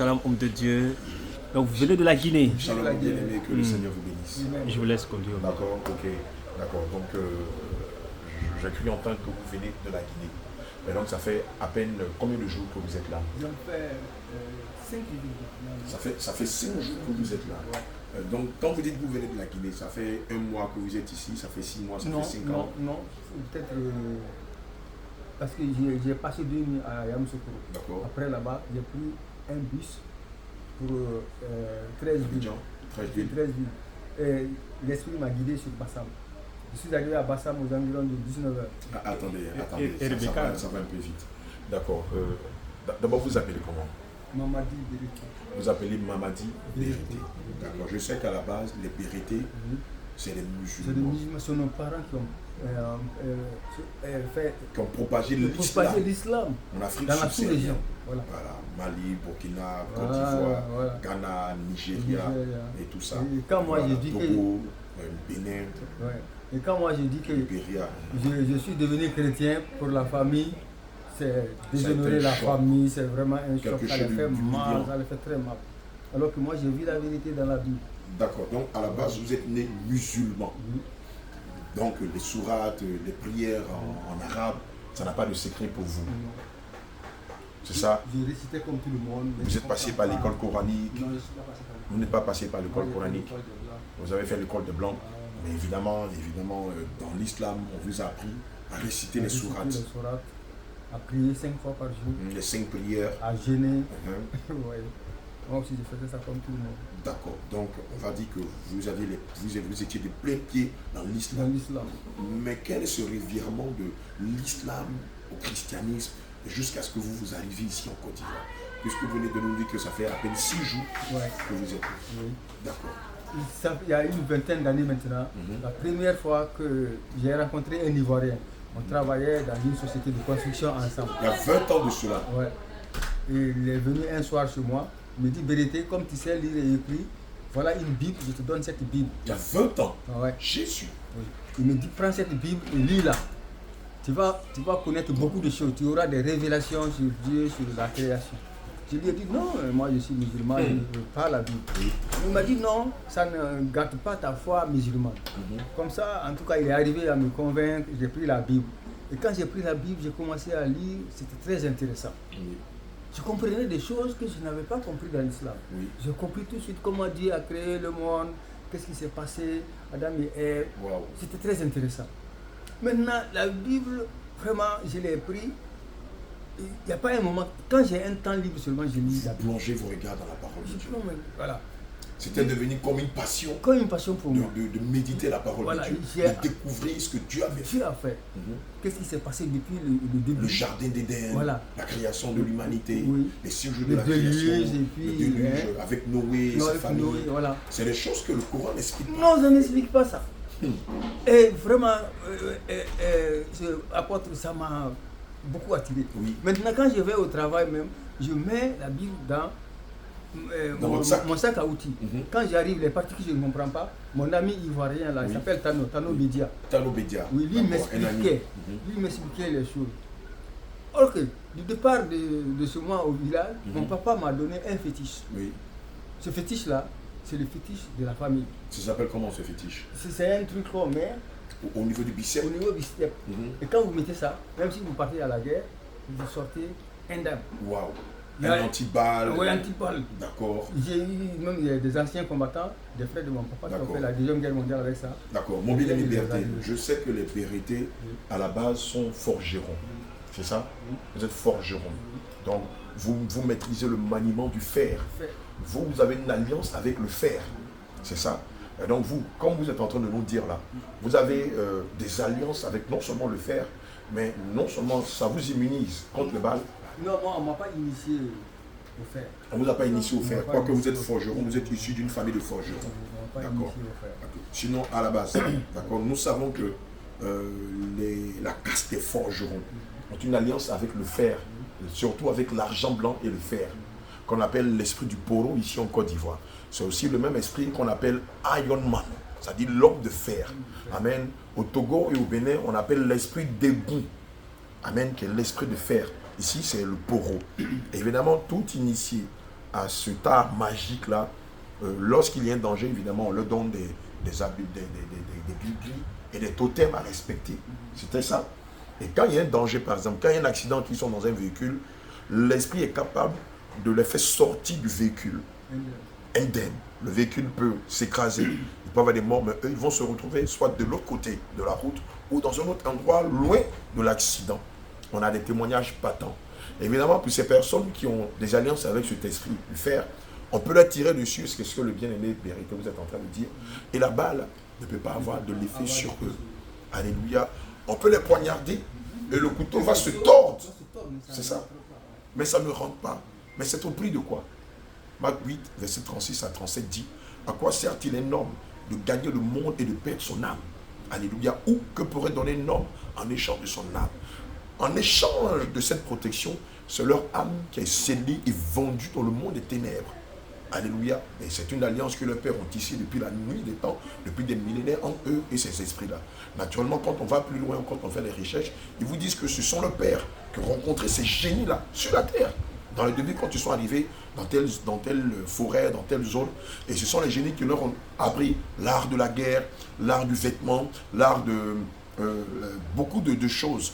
Shalom, homme de Dieu. Donc vous venez de la Guinée. Shalom, bien-aimé, que le Seigneur vous bénisse. Je vous laisse conduire. D'accord, ok. D'accord. Donc, j'ai cru entendre que vous venez de la Guinée. Mais donc, ça fait à peine combien de jours que vous êtes là? Ça fait 5 jours. Ça fait 5 jours que vous êtes là. Donc, quand vous dites que vous venez de la Guinée, ça fait 1 mois que vous êtes ici, ça fait 6 mois, ça fait 5 ans? Non, peut-être parce que j'ai passé 2 nuits à Yamoussoukro. D'accord. Après là-bas, j'ai pris un bus pour 13 villes. 13 villes. Et l'esprit m'a guidé sur Bassam. Je suis arrivé à Bassam aux environs de 19h. Attendez, et ça va un peu vite. D'accord. D'abord, vous appelez comment? Mamadi Berité. Vous appelez Mamadi Berité. D'accord. Je sais qu'à la base, les Bérités, c'est les musulmans. C'est les musulmans, ce sont nos parents qui ont qui ont propagé l'islam en Afrique dans la sous-région. Voilà. Mali, Burkina, Côte d'Ivoire, Ghana, Nigeria et tout ça. Et quand moi j'ai dit Togo, Bénin, et quand moi j'ai dit que je suis devenu chrétien pour la famille, c'est déshonorer la famille, c'est vraiment un choc, ça les fait mal, ça les fait très mal. Alors que moi j'ai vu la vérité dans la Bible. D'accord, donc à la base vous êtes né musulman. Donc les sourates, les prières en arabe, ça n'a pas de secret pour vous. C'est ça? Je récitais comme tout le monde. Vous êtes passé par l'école coranique? Non, je ne suis pas passé par l'école. Vous n'êtes pas passé par l'école coranique? Vous avez fait l'école de blanc. Mais évidemment, dans l'islam, on vous a appris à réciter les sourates. À prier 5 fois par jour. Les 5 prières. À jeûner. Ouais. Moi aussi, je faisais ça comme tout le monde. D'accord. Donc, on va dire que vous étiez de plein pied dans l'islam. Mais quel est ce revirement de l'islam au christianisme jusqu'à ce que vous arriviez ici en Côte d'Ivoire? Puisque vous venez de nous dire que ça fait à peine 6 jours que vous êtes là. Oui. D'accord. Il y a une vingtaine d'années maintenant, la première fois que j'ai rencontré un Ivoirien, on travaillait dans une société de construction ensemble. Il y a 20 ans de cela. Ouais. Et il est venu un soir chez moi, il me dit: Berité, comme tu sais lire et écrire, voilà une Bible, je te donne cette Bible. Il y a 20 ans. Ouais. Jésus. Oui. Il me dit: prends cette Bible et lis-la. Tu vas connaître beaucoup de choses, tu auras des révélations sur Dieu, sur la création. Je lui ai dit: non, moi je suis musulman, je ne veux pas la Bible. Il m'a dit: non, ça ne gâte pas ta foi musulmane. Comme ça, en tout cas, il est arrivé à me convaincre, j'ai pris la Bible. Et quand j'ai pris la Bible, j'ai commencé à lire, c'était très intéressant. Je comprenais des choses que je n'avais pas compris dans l'islam. J'ai compris tout de suite comment Dieu a créé le monde, qu'est-ce qui s'est passé, Adam et Ève. Wow. C'était très intéressant. Maintenant, la Bible, vraiment, je l'ai pris. Il n'y a pas un moment, quand j'ai un temps libre seulement, je lis la Bible. Plongez vos regards dans la parole de Dieu. Voilà. C'était devenu comme une passion. Comme une passion pour moi. De méditer la parole de Dieu, de découvrir ce que Dieu avait fait. Qu'est-ce qui s'est passé depuis le début? Le jardin d'Éden, la création de l'humanité, les 6 jours de la création, le déluge avec Noé et sa famille. C'est des choses que le Coran n'explique pas. Non, ça n'explique pas ça. Et vraiment, ça m'a beaucoup attiré. Maintenant, quand je vais au travail même, je mets la Bible dans mon sac à outils. Quand j'arrive, les parties que je ne comprends pas, mon ami ivoirien là, il s'appelle Tano Bédia. Tano Bédia. Oui, lui m'expliquait les choses. Or que, du départ de ce mois au village, mon papa m'a donné un fétiche. Ce fétiche-là, c'est le fétiche de la famille. Ça s'appelle comment ce fétiche? C'est un truc qu'on met au niveau du biceps. Au niveau du biceps. Et quand vous mettez ça, même si vous partez à la guerre, vous sortez indemne. Waouh! Un antiballe. Oui, antiballe. D'accord. J'ai eu même des anciens combattants, des frères de mon papa qui ont fait la Deuxième Guerre mondiale avec ça. D'accord. Mon bien liberté. Je sais que les Bérités, à la base, sont forgerons. C'est ça? Vous êtes forgerons. Donc, vous maîtrisez le maniement du fer. Vous avez une alliance avec le fer. C'est ça. Et donc vous, comme vous êtes en train de nous dire là, vous avez des alliances avec non seulement le fer, mais non seulement ça vous immunise contre le bal. Non, moi on ne m'a pas initié au fer. On ne vous a pas initié au fer. Quoique vous êtes forgeron, vous êtes issu d'une famille de forgerons. D'accord. Sinon, à la base, d'accord, nous savons que la caste des forgerons ont une alliance avec le fer, surtout avec l'argent blanc et le fer, qu'on appelle l'esprit du poro ici en Côte d'Ivoire. C'est aussi le même esprit qu'on appelle Iron Man, c'est-à-dire l'homme de fer. Amen. Au Togo et au Bénin, on appelle l'esprit d'Ébou. Amen, qui est l'esprit de fer. Ici, c'est le poro. Et évidemment, tout initié à cet art magique-là, lorsqu'il y a un danger, évidemment, on leur donne des gris et des totems à respecter. C'était ça. Et quand il y a un danger, par exemple, quand il y a un accident qui sont dans un véhicule, l'esprit est capable de les faire sortir du véhicule indemne. Le véhicule peut s'écraser, il peut y avoir des morts, mais eux, ils vont se retrouver soit de l'autre côté de la route ou dans un autre endroit loin de l'accident. On a des témoignages patents. Évidemment, pour ces personnes qui ont des alliances avec cet esprit du fer, on peut leur tirer dessus, c'est ce que le bien-aimé vérité vous êtes en train de dire. Et la balle ne peut pas avoir de l'effet sur eux. Alléluia. On peut les poignarder et le couteau va se tordre. C'est ça. Mais ça ne rentre pas. Mais c'est au prix de quoi? Marc 8, verset 36 à 37 dit: à quoi sert-il un homme de gagner le monde et de perdre son âme? Alléluia. Ou que pourrait donner un homme en échange de son âme? En échange de cette protection, c'est leur âme qui est scellée et vendue dans le monde des ténèbres. Alléluia. Et c'est une alliance que leurs pères ont tissée depuis la nuit des temps, depuis des millénaires entre eux et ces esprits-là. Naturellement, quand on va plus loin, quand on fait les recherches, ils vous disent que ce sont leurs pères qui ont rencontré ces génies-là sur la terre. Dans le début, quand ils sont arrivés dans telle forêt, dans telle zone, et ce sont les génies qui leur ont appris l'art de la guerre, l'art du vêtement, l'art de beaucoup de choses,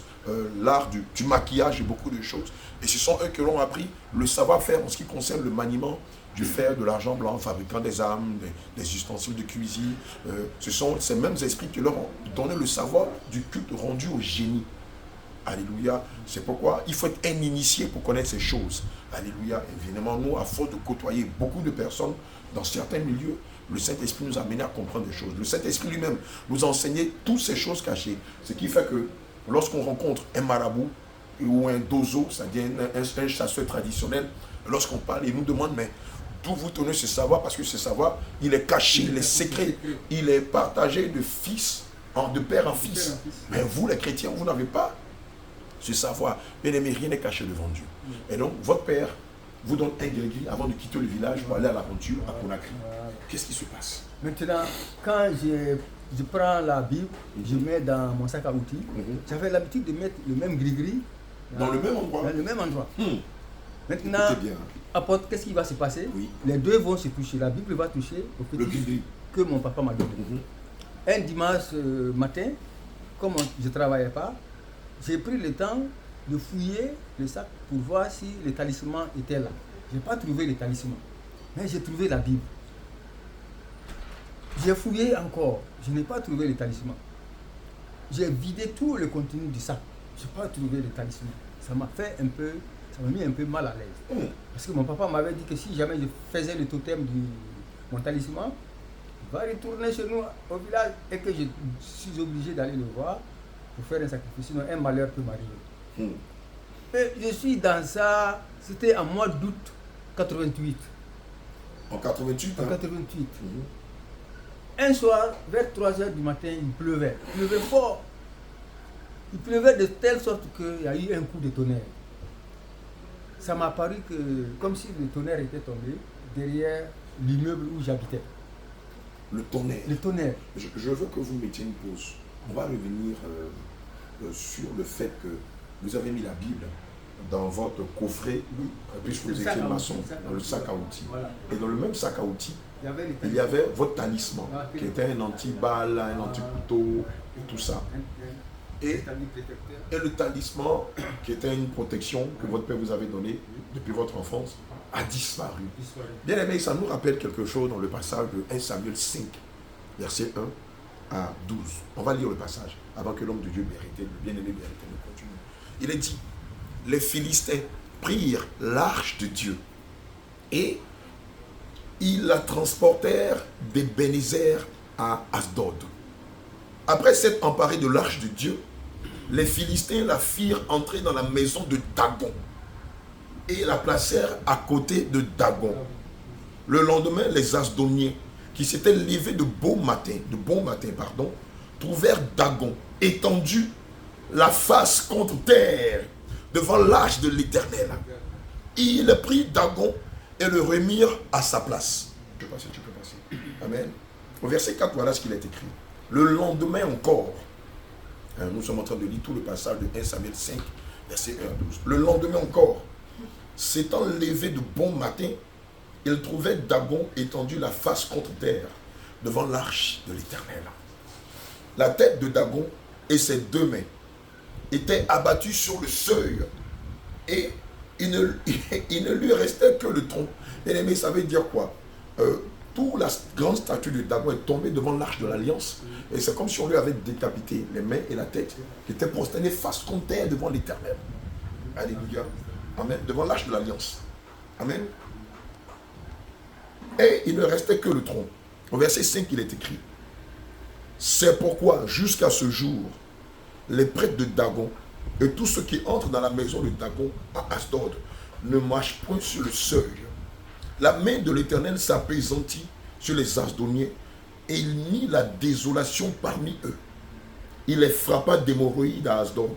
l'art du maquillage et beaucoup de choses. Et ce sont eux qui leur ont appris le savoir-faire en ce qui concerne le maniement du fer, de l'argent blanc, fabriquant des armes, des ustensiles de cuisine. Ce sont ces mêmes esprits qui leur ont donné le savoir du culte rendu au génie. Alléluia. C'est pourquoi il faut être un initié pour connaître ces choses. Alléluia. Évidemment, nous, à force de côtoyer beaucoup de personnes dans certains milieux, le Saint-Esprit nous a amené à comprendre des choses. Le Saint-Esprit lui-même nous a enseigné toutes ces choses cachées. Ce qui fait que lorsqu'on rencontre un marabout ou un dozo, c'est-à-dire un chasseur traditionnel, lorsqu'on parle, il nous demande, mais d'où vous tenez ce savoir? Parce que ce savoir, il est caché, il est secret, il est partagé de fils, de père en fils. Mais vous, les chrétiens, vous n'avez pas ce savoir. Bien aimé, rien n'est caché devant Dieu. Et donc, votre père vous donne un gris avant de quitter le village pour aller à l'aventure à Conakry. Qu'est-ce qui se passe? Maintenant, quand je prends la Bible, je mets dans mon sac à outils, j'avais l'habitude de mettre le même gris-gris dans le même endroit. Dans le même endroit. Maintenant, apporte, qu'est-ce qui va se passer? Les deux vont se toucher. La Bible va toucher au petit gris que mon papa m'a donné. Un dimanche matin, comme je ne travaillais pas, j'ai pris le temps de fouiller le sac pour voir si le talisman était là. Je n'ai pas trouvé le talisman, mais j'ai trouvé la Bible. J'ai fouillé encore, je n'ai pas trouvé le talisman. J'ai vidé tout le contenu du sac, je n'ai pas trouvé le talisman. Ça m'a fait un peu, ça m'a mis un peu mal à l'aise. Parce que mon papa m'avait dit que si jamais je faisais le totem de mon talisman, il va retourner chez nous au village et que je suis obligé d'aller le voir pour faire un sacrifice, sinon un malheur peut m'arriver. Et je suis dans ça, c'était en mois d'août 88. En 88 En 88. Un soir, vers 3h du matin, il pleuvait. Il pleuvait fort. Il pleuvait de telle sorte qu'il y a eu un coup de tonnerre. Ça m'a paru que, comme si le tonnerre était tombé derrière l'immeuble où j'habitais. Le tonnerre. Le tonnerre. Je veux que vous mettiez une pause. On va revenir sur le fait que vous avez mis la Bible dans votre coffret, puisque vous étiez maçon, dans le sac à outils. Voilà. Et dans le même sac à outils, il y avait votre talisman, qui était un anti-balle, un anti-couteau, et tout ça. Et le talisman, qui était une protection que votre père vous avait donnée depuis votre enfance, a disparu. Bien aimé, ça nous rappelle quelque chose dans le passage de 1 Samuel 5, verset 1 à 12. On va lire le passage avant que l'homme de Dieu Bérité, le bien-aimé Bérité, ne continue. Il est dit: les Philistins prirent l'arche de Dieu et ils la transportèrent d'Ebenezer à Asdod. Après s'être emparés de l'arche de Dieu, les Philistins la firent entrer dans la maison de Dagon et la placèrent à côté de Dagon. Le lendemain, les Asdoniens, qui s'étaient levés de bon matin, trouvèrent Dagon étendu, la face contre terre, devant l'arche de l'Éternel. Il prit Dagon et le remirent à sa place. Tu peux passer. Amen. Au verset 4, voilà ce qu'il est écrit. Le lendemain encore, nous sommes en train de lire tout le passage de 1 Samuel 5, verset 1 à 12. Le lendemain encore, s'étant levé de bon matin, il trouvait Dagon étendu la face contre terre devant l'arche de l'Éternel. La tête de Dagon et ses 2 mains étaient abattues sur le seuil et il ne lui restait que le tronc. Bien-aimé, ça veut dire quoi? Toute la grande statue de Dagon est tombée devant l'arche de l'Alliance et c'est comme si on lui avait décapité les mains et la tête qui étaient prosternées face contre terre devant l'Éternel. Alléluia. Amen. Devant l'arche de l'Alliance. Amen. Et il ne restait que le tronc. Au verset 5, il est écrit: c'est pourquoi, jusqu'à ce jour, les prêtres de Dagon et tous ceux qui entrent dans la maison de Dagon à Asdod ne marchent point sur le seuil. La main de l'Éternel s'apaisantit sur les Asdoniens et il mit la désolation parmi eux. Il les frappa d'hémorroïdes à Asdod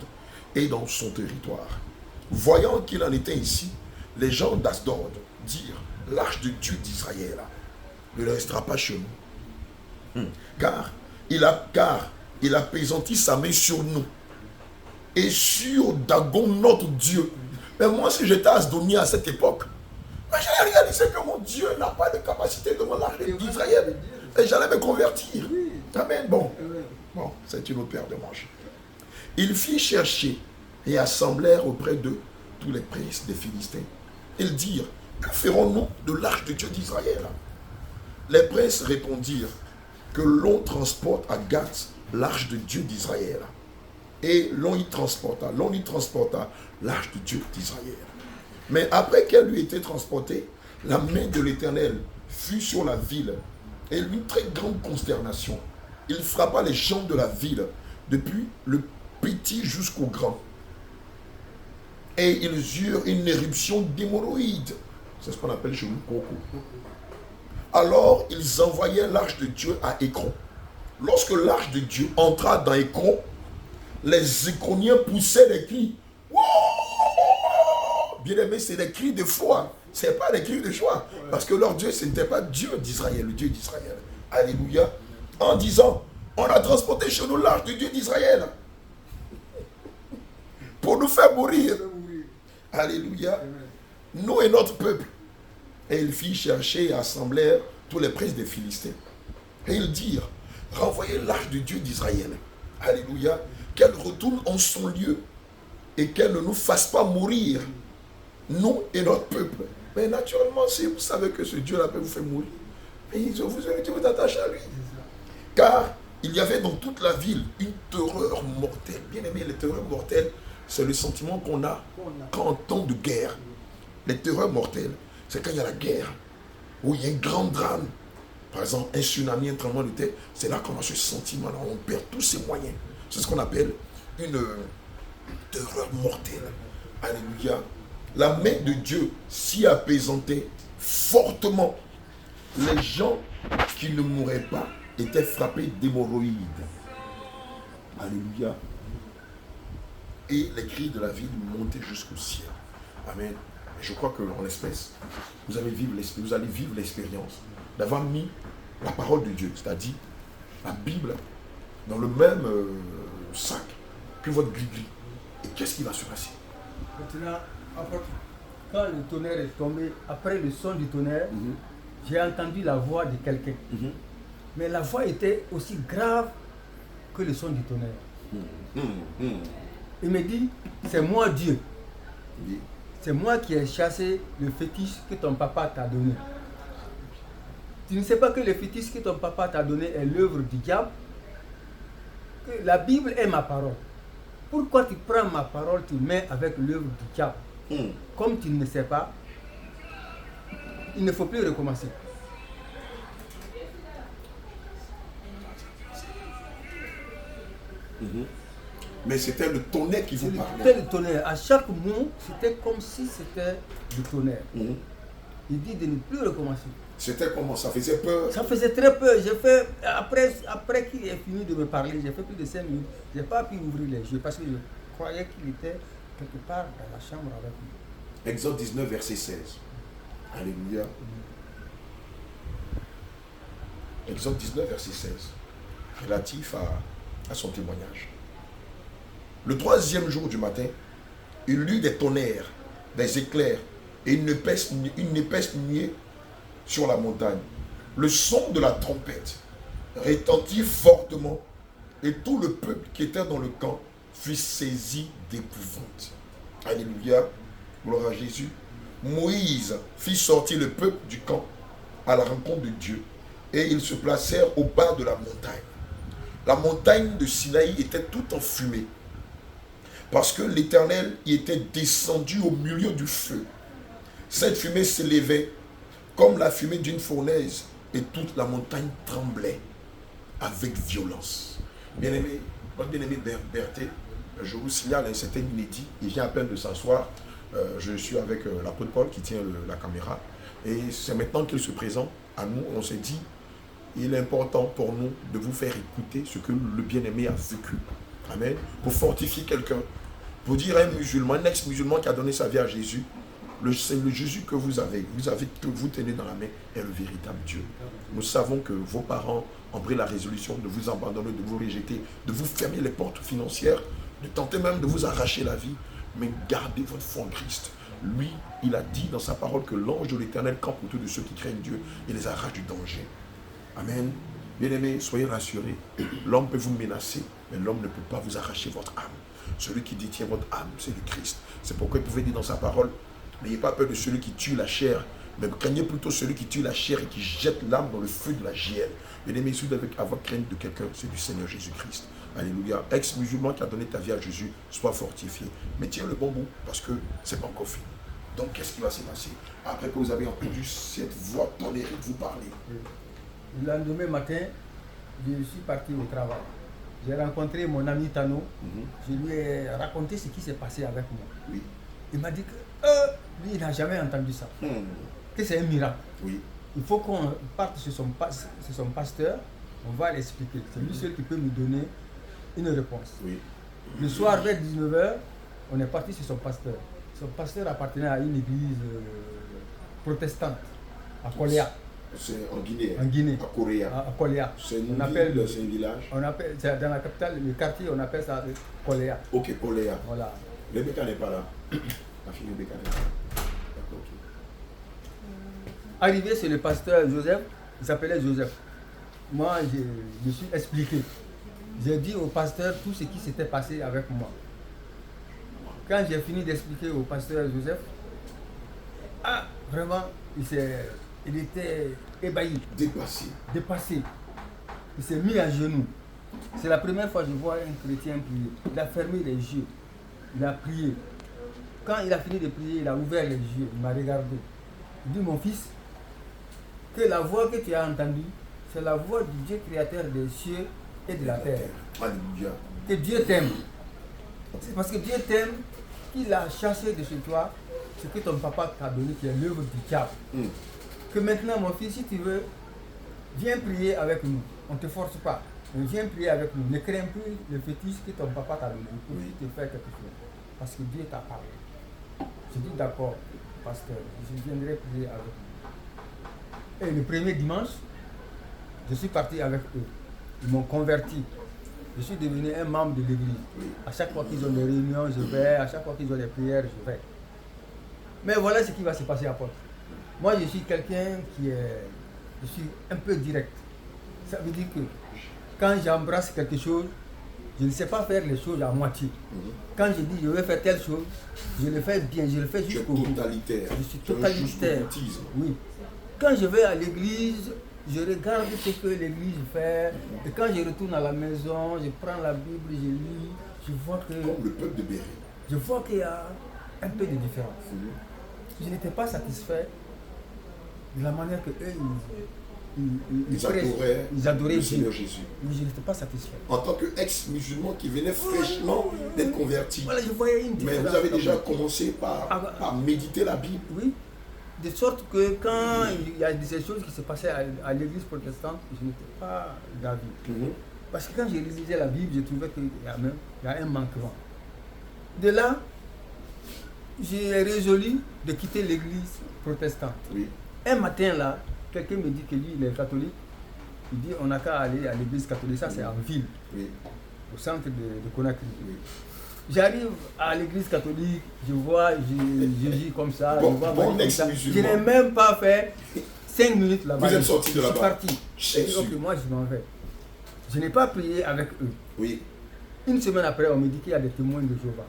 et dans son territoire. Voyant qu'il en était ainsi, les gens d'Asdod dirent: l'arche de Dieu d'Israël ne restera pas chez nous. Car il apaisantit sa main sur nous et sur Dagon notre Dieu. Mais moi, si j'étais Asdonien à cette époque, j'allais réaliser que mon Dieu n'a pas de capacité devant l'arche d'Israël. Et j'allais me convertir. Amen. Bon, c'est une autre paire de manches. Il fit chercher et assemblèrent auprès d'eux tous les princes des Philistins. Ils dirent: que ferons-nous de l'arche de Dieu d'Israël? Les princes répondirent: que l'on transporte à Gath l'arche de Dieu d'Israël. Et l'on y transporta l'arche de Dieu d'Israël. Mais après qu'elle lui était transportée, la main de l'Éternel fut sur la ville et une très grande consternation. Il frappa les gens de la ville, depuis le petit jusqu'au grand. Et ils eurent une éruption d'hémorroïdes. C'est ce qu'on appelle chez nous coco. Alors ils envoyèrent l'arche de Dieu à Écron. Lorsque l'arche de Dieu entra dans Écron, les Écroniens poussaient des cris. Bien aimé, c'est des cris de foi. Ce n'est pas des cris de joie. Parce que leur Dieu, ce n'était pas Dieu d'Israël, le Dieu d'Israël. Alléluia. En disant: on a transporté chez nous l'arche du Dieu d'Israël pour nous faire mourir. Alléluia. Nous et notre peuple. Et ils firent chercher et assemblèrent tous les princes des Philistins. Et ils dirent: renvoyez l'arche du Dieu d'Israël. Alléluia. Qu'elle retourne en son lieu et qu'elle ne nous fasse pas mourir, nous et notre peuple. Mais naturellement, si vous savez que ce Dieu-là peut vous faire mourir, vous attachez à lui. Car il y avait dans toute la ville une terreur mortelle. Bien aimé, les terreurs mortelles, c'est le sentiment qu'on a quand on entend de guerre. Les terreurs mortelles, c'est quand il y a la guerre, où il y a un grand drame. Par exemple, un tsunami, un tremblement de terre, c'est là qu'on a ce sentiment-là, on perd tous ses moyens. C'est ce qu'on appelle une terreur mortelle. Alléluia. La main de Dieu s'y apaisantait fortement. Les gens qui ne mouraient pas étaient frappés d'hémorroïdes. Alléluia. Et les cris de la ville montaient jusqu'au ciel. Amen. Et je crois qu'en l'espèce, vous allez vivre l'expérience d'avoir mis la parole de Dieu, c'est-à-dire la Bible, dans le même sac que votre gris-gris. Et qu'est-ce qui va se passer? Maintenant, quand le tonnerre est tombé, après le son du tonnerre, j'ai entendu la voix de quelqu'un. Mais la voix était aussi grave que le son du tonnerre. Il me dit: c'est moi Dieu. C'est moi qui ai chassé le fétiche que ton papa t'a donné. Tu ne sais pas que le fétiche que ton papa t'a donné est l'œuvre du diable? Que la Bible est ma parole. Pourquoi tu prends ma parole, tu mets avec l'œuvre du diable? Comme tu ne sais pas, il ne faut plus recommencer. Mais c'était le tonnerre qui vous parlait. C'était le tonnerre. À chaque mot, c'était comme si c'était du tonnerre. Il dit de ne plus recommencer. C'était comment? Ça faisait peur? Ça faisait très peur. J'ai fait, après qu'il ait fini de me parler, j'ai fait plus de 5 minutes. Je n'ai pas pu ouvrir les yeux parce que je croyais qu'il était quelque part dans la chambre avec nous. Exode 19, verset 16. Alléluia. Exode 19, verset 16. Relatif à son témoignage. Le 3e jour du matin, il eut des tonnerres, des éclairs et une épaisse nuée sur la montagne. Le son de la trompette retentit fortement et tout le peuple qui était dans le camp fut saisi d'épouvante. Alléluia, gloire à Jésus. Moïse fit sortir le peuple du camp à la rencontre de Dieu et ils se placèrent au bas de la montagne. La montagne de Sinaï était toute en fumée parce que l'Éternel y était descendu au milieu du feu. Cette fumée s'élevait comme la fumée d'une fournaise et toute la montagne tremblait avec violence. Bien-aimé, votre bien-aimé Berthe, je vous signale, c'était inédit, il vient à peine de s'asseoir. Je suis avec l'apôtre Paul qui tient la caméra et c'est maintenant qu'il se présente à nous. On s'est dit, il est important pour nous de vous faire écouter ce que le bien-aimé a vécu. Amen. Pour fortifier quelqu'un, pour dire à un musulman, un ex-musulman qui a donné sa vie à Jésus, c'est le Jésus que vous avez, que vous tenez dans la main, est le véritable Dieu. Nous savons que vos parents ont pris la résolution de vous abandonner, de vous rejeter, de vous fermer les portes financières, de tenter même de vous arracher la vie, mais gardez votre foi en Christ. Lui, il a dit dans sa parole que l'ange de l'Éternel campe autour de ceux qui craignent Dieu et les arrache du danger. Amen. Bien-aimés, soyez rassurés. L'homme peut vous menacer, mais l'homme ne peut pas vous arracher votre âme. Celui qui détient votre âme, c'est le Christ. C'est pourquoi il pouvait dire dans sa parole, n'ayez pas peur de celui qui tue la chair, mais craignez plutôt celui qui tue la chair et qui jette l'âme dans le feu de la géhenne. Bien-aimés, si vous devez avoir crainte de quelqu'un, c'est du Seigneur Jésus-Christ. Alléluia. Ex-musulman qui a donné ta vie à Jésus, sois fortifié. Mais tiens le bon bout, parce que c'est pas encore fini. Donc, qu'est-ce qui va se passer après que vous avez entendu cette voix tolérée de vous parler? Le lendemain matin, je suis parti au travail. J'ai rencontré mon ami Tano. Je lui ai raconté ce qui s'est passé avec moi. Oui. Il m'a dit que lui, il n'a jamais entendu ça. Que c'est un miracle. Oui. Il faut qu'on parte sur son pasteur. On va l'expliquer. C'est lui seul qui peut nous donner une réponse. Oui. Le soir, vers 19h, on est parti sur son pasteur. Son pasteur appartenait à une église protestante, à Koléa. C'est en Guinée. En Guinée. À Koréa. À Koléa. C'est une on appelle, ville, c'est un village. On appelle, dans la capitale, le quartier, on appelle ça Koléa. Ok, Koléa. Voilà. Rebecca n'est pas là. La fille Rebecca n'est pas là. D'accord, ok. Arrivé chez le pasteur Joseph, il s'appelait Joseph. Moi, je me suis expliqué. J'ai dit au pasteur tout ce qui s'était passé avec moi. Quand j'ai fini d'expliquer au pasteur Joseph, vraiment, il était ébahi. Dépassé. Il s'est mis à genoux. C'est la première fois que je vois un chrétien prier. Il a fermé les yeux. Il a prié. Quand il a fini de prier, il a ouvert les yeux. Il m'a regardé. Il dit, mon fils, que la voix que tu as entendue, c'est la voix du Dieu créateur des cieux et de la terre. Alléluia. Que Dieu t'aime. C'est parce que Dieu t'aime qu'il a chassé de chez toi ce que ton papa t'a donné, qui est l'œuvre du diable. Que maintenant, mon fils, si tu veux, viens prier avec nous. On ne te force pas. Mais viens prier avec nous. Ne crains plus le fétiche que ton papa t'a donné pour te faire quelque chose. Parce que Dieu t'a parlé. Je dis d'accord, pasteur, je viendrai prier avec vous. Et le premier dimanche, je suis parti avec eux. Ils m'ont converti. Je suis devenu un membre de l'église. À chaque fois qu'ils ont des réunions, je vais. À chaque fois qu'ils ont des prières, je vais. Mais voilà ce qui va se passer à Port. Moi, je suis quelqu'un je suis un peu direct. Ça veut dire que quand j'embrasse quelque chose, je ne sais pas faire les choses à moitié. Quand je dis je vais faire telle chose, je le fais bien, je le fais jusqu'au bout. Je suis totalitaire. Oui. Quand je vais à l'église, je regarde ce que l'église fait. Et quand je retourne à la maison, je prends la Bible, je lis, je vois que... Comme le peuple de Béret. Je vois qu'il y a un peu de différence. Je n'étais pas satisfait de la manière que eux, ils adoraient le Seigneur Jésus. Mais je n'étais pas satisfait. En tant qu'ex-musulman qui venait fraîchement d'être converti. Voilà, je voyais une différence. Mais vous avez déjà commencé par méditer la Bible. Oui. De sorte que quand il y a des choses qui se passaient à l'église protestante, je n'étais pas d'avis. Parce que quand je lisais la Bible, je trouvais qu'il y a un manquement. De là, j'ai résolu de quitter l'église protestante. Oui. Un matin là, quelqu'un me dit que lui, il est catholique. Il dit on n'a qu'à aller à l'église catholique, ça c'est en ville, au centre de Conakry. J'arrive à l'église catholique, je vois Jésus comme ça, je vois Marie comme ça. Je n'ai même pas fait 5 minutes là-bas. Vous êtes sorti de là-bas. Je suis parti. J'ai dit, Jésus. ok, moi je m'en vais. Je n'ai pas prié avec eux. Oui. Une semaine après, on me dit qu'il y a des témoins de Jéhovah.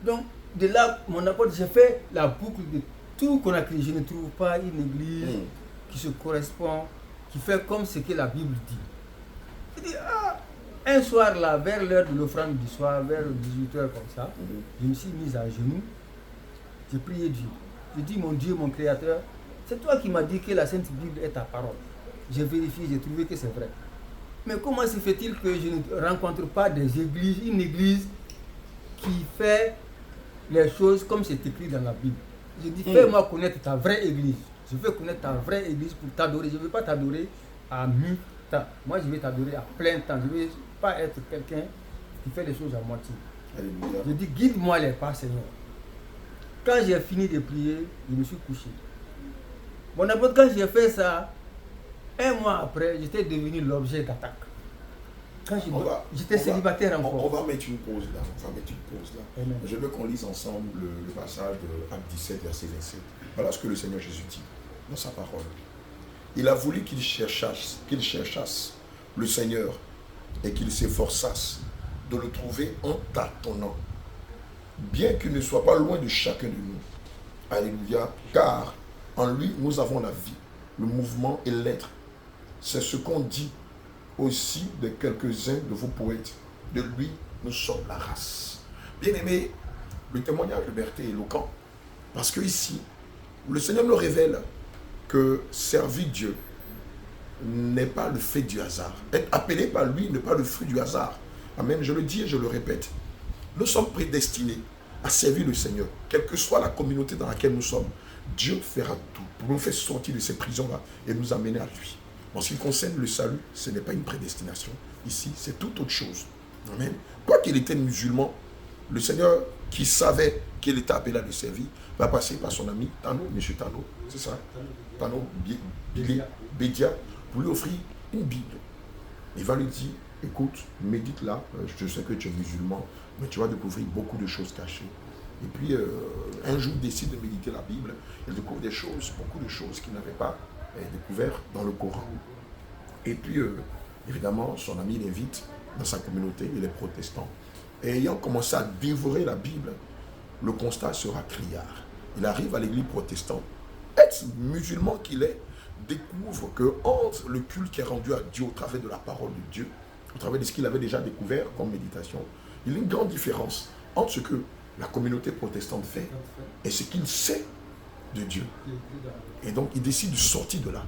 Donc, de là, mon apôtre, j'ai fait la boucle de tout qu'on a créé. Je ne trouve pas une église qui se correspond, qui fait comme ce que la Bible dit. Je dis, un soir là, vers l'heure de l'offrande du soir, vers 18h comme ça, je me suis mis à genoux, j'ai prié Dieu. J'ai dit, mon Dieu, mon Créateur, c'est toi qui m'as dit que la Sainte Bible est ta parole. J'ai vérifié, j'ai trouvé que c'est vrai. Mais comment se fait-il que je ne rencontre pas des églises, une église qui fait les choses comme c'est écrit dans la Bible? Je dis, fais-moi connaître ta vraie église. Je veux connaître ta vraie église pour t'adorer. Je ne veux pas t'adorer à mi-temps. Moi, je vais t'adorer à plein temps. Je ne veux pas être quelqu'un qui fait les choses à moitié. Alléluia. Je dis, guide-moi les pas, Seigneur. Quand j'ai fini de prier, je me suis couché. Mon apôtre, quand j'ai fait ça, un mois après, j'étais devenu l'objet d'attaque. Quand j'étais célibataire encore. On va mettre une pause là. Amen. Je veux qu'on lise ensemble le passage de Acte 17, verset 27. Voilà ce que le Seigneur Jésus dit dans sa parole. Il a voulu qu'ils cherchassent le Seigneur et qu'ils s'efforçassent de le trouver en tâtonnant, bien qu'il ne soit pas loin de chacun de nous. Alléluia. Car en lui, nous avons la vie, le mouvement et l'être. C'est ce qu'on dit aussi de quelques-uns de vos poètes. De lui, nous sommes la race. Bien-aimé, le témoignage de Berthé est éloquent. Parce que ici, le Seigneur nous révèle que servir Dieu n'est pas le fait du hasard. Être appelé par lui n'est pas le fruit du hasard. Amen. Je le dis et je le répète. Nous sommes prédestinés à servir le Seigneur. Quelle que soit la communauté dans laquelle nous sommes, Dieu fera tout pour nous faire sortir de ces prisons-là et nous amener à lui. En ce qui concerne le salut, ce n'est pas une prédestination. Ici, c'est tout autre chose. Amen. Quoi qu'il était musulman, le Seigneur qui savait qu'il était appelé à le servir, va passer par son ami Tano, M. Tano, c'est ça, Tano Bédia, pour lui offrir une Bible. Il va lui dire, écoute, médite là, je sais que tu es musulman, mais tu vas découvrir beaucoup de choses cachées. Et puis, un jour, il décide de méditer la Bible, il découvre des choses, beaucoup de choses qu'il n'avait pas découvert dans le Coran. Et puis, évidemment, son ami l'invite dans sa communauté, il est protestant. Et ayant commencé à dévorer la Bible, le constat sera criard. Il arrive à l'église protestante. Ex-musulman qu'il est, découvre que entre le culte qui est rendu à Dieu au travers de la parole de Dieu, au travers de ce qu'il avait déjà découvert comme méditation, il y a une grande différence entre ce que la communauté protestante fait et ce qu'il sait de Dieu. Et donc, il décide de sortir de là.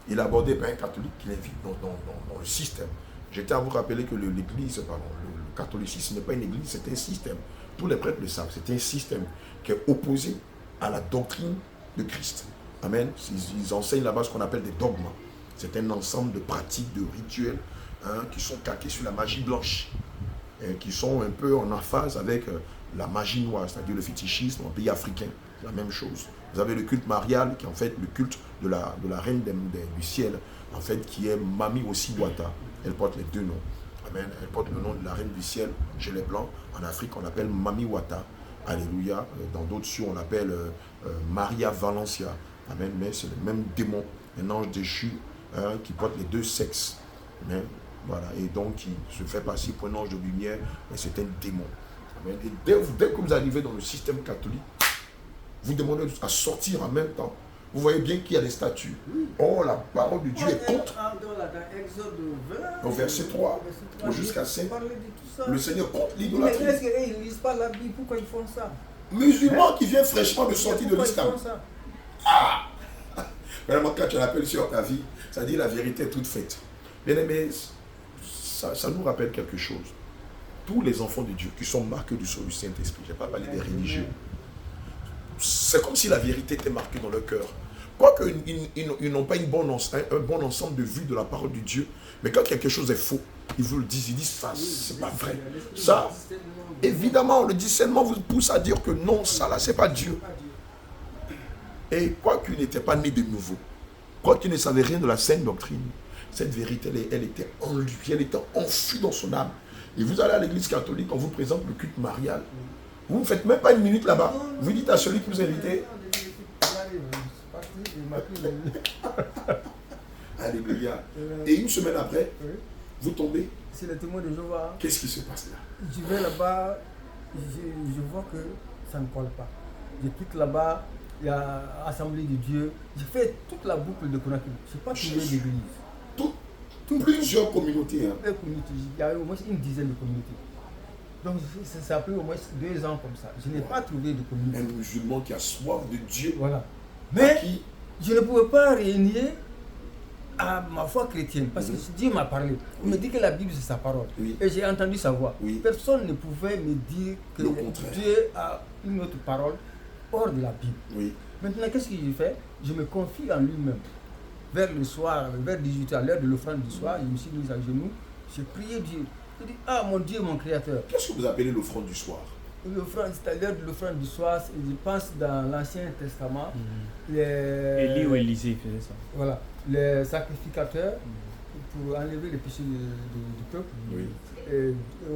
Il a abordé un catholique qui l'invite dans le système. J'étais à vous rappeler que l'église, le catholicisme n'est pas une église, c'est un système. Tous les prêtres le savent, c'est un système qui est opposé à la doctrine de Christ. Amen. Ils enseignent là-bas ce qu'on appelle des dogmes. C'est un ensemble de pratiques, de rituels qui sont calqués sur la magie blanche, qui sont un peu en emphase avec la magie noire, c'est-à-dire le fétichisme en pays africain. C'est la même chose. Vous avez le culte marial, qui est en fait le culte de la reine du ciel, en fait, qui est Mami Osiwata. Elle porte les deux noms. Amen. Elle porte le nom de la reine du ciel chez les Blancs. En Afrique, on l'appelle Mami Wata. Alléluia. Dans d'autres cieux, on l'appelle Maria Valencia. Amen. Mais c'est le même démon, un ange déchu qui porte les deux sexes. Amen. Voilà. Et donc, il se fait passer pour un ange de lumière, mais c'est un démon. Amen. Et dès que vous arrivez dans le système catholique, vous demandez à sortir en même temps. Vous voyez bien qu'il y a des statuts. Oh, la parole de Dieu est contre. Au verset 3 jusqu'à 5, le Seigneur contre l'idolâtrie. Mais est-ce qu'ils ne lisent pas la Bible? Pourquoi ils font ça? Musulman qui vient fraîchement de sortir de l'islam. Ah! Vraiment, quand tu l'appelles sur ta vie, ça dit la vérité est toute faite. Bien aimé, ça nous rappelle quelque chose. Tous les enfants de Dieu qui sont marqués du sceau du Saint-Esprit, je n'ai pas parlé des religieux. C'est comme si la vérité était marquée dans leur cœur. Quoique ils n'ont pas un bon ensemble de vues de la parole de Dieu, mais quand quelque chose est faux, ils vous le disent, ils disent ça, c'est pas vrai. Ça, évidemment, le discernement vous pousse à dire que non, ça là, c'est pas Dieu. Et quoiqu'il n'était pas né de nouveau, quoiqu'il ne savait rien de la sainte doctrine, cette vérité, elle était en lui, elle était enfuie dans son âme. Et vous allez à l'église catholique, on vous présente le culte marial. Vous ne faites même pas une minute là-bas. Vous dites à celui qui vous a invité, m'a pris. Alléluia. Et une semaine après, Oui. vous tombez. C'est le témoin de Jéhovah. Qu'est-ce qui se passe là? Je vais là-bas, je vois que ça ne colle pas. Je quitte là-bas, il y a Assemblée de Dieu. J'ai fait toute la boucle de Conakry. Je n'ai pas trouvé Jésus. d'église. Plusieurs communautés. Hein. Il y a au moins une dizaine de communautés. Donc ça a pris au moins 2 ans comme ça. Je n'ai pas trouvé de communauté. Un musulman qui a soif de Dieu. Voilà. À Mais qui je ne pouvais pas régner à ma foi chrétienne parce que Dieu m'a parlé. Il me dit que la Bible c'est sa parole. Oui. Et j'ai entendu sa voix. Oui. Personne ne pouvait me dire que Le contraire. Dieu a une autre parole hors de la Bible. Oui. Maintenant, qu'est-ce que je fais? Je me confie en lui-même. Vers le soir, vers 18h, à l'heure de l'offrande du soir, je me suis mis à genoux, j'ai prié Dieu. Je dis, ah mon Dieu, mon Créateur. Qu'est-ce que vous appelez l'offrande du soir? L'offrande, c'est à l'heure de l'offrande du soir, je pense dans l'Ancien Testament, les, Élie ou Élisée faisait ça. voilà, les sacrificateurs, pour enlever les péchés du peuple, Oui.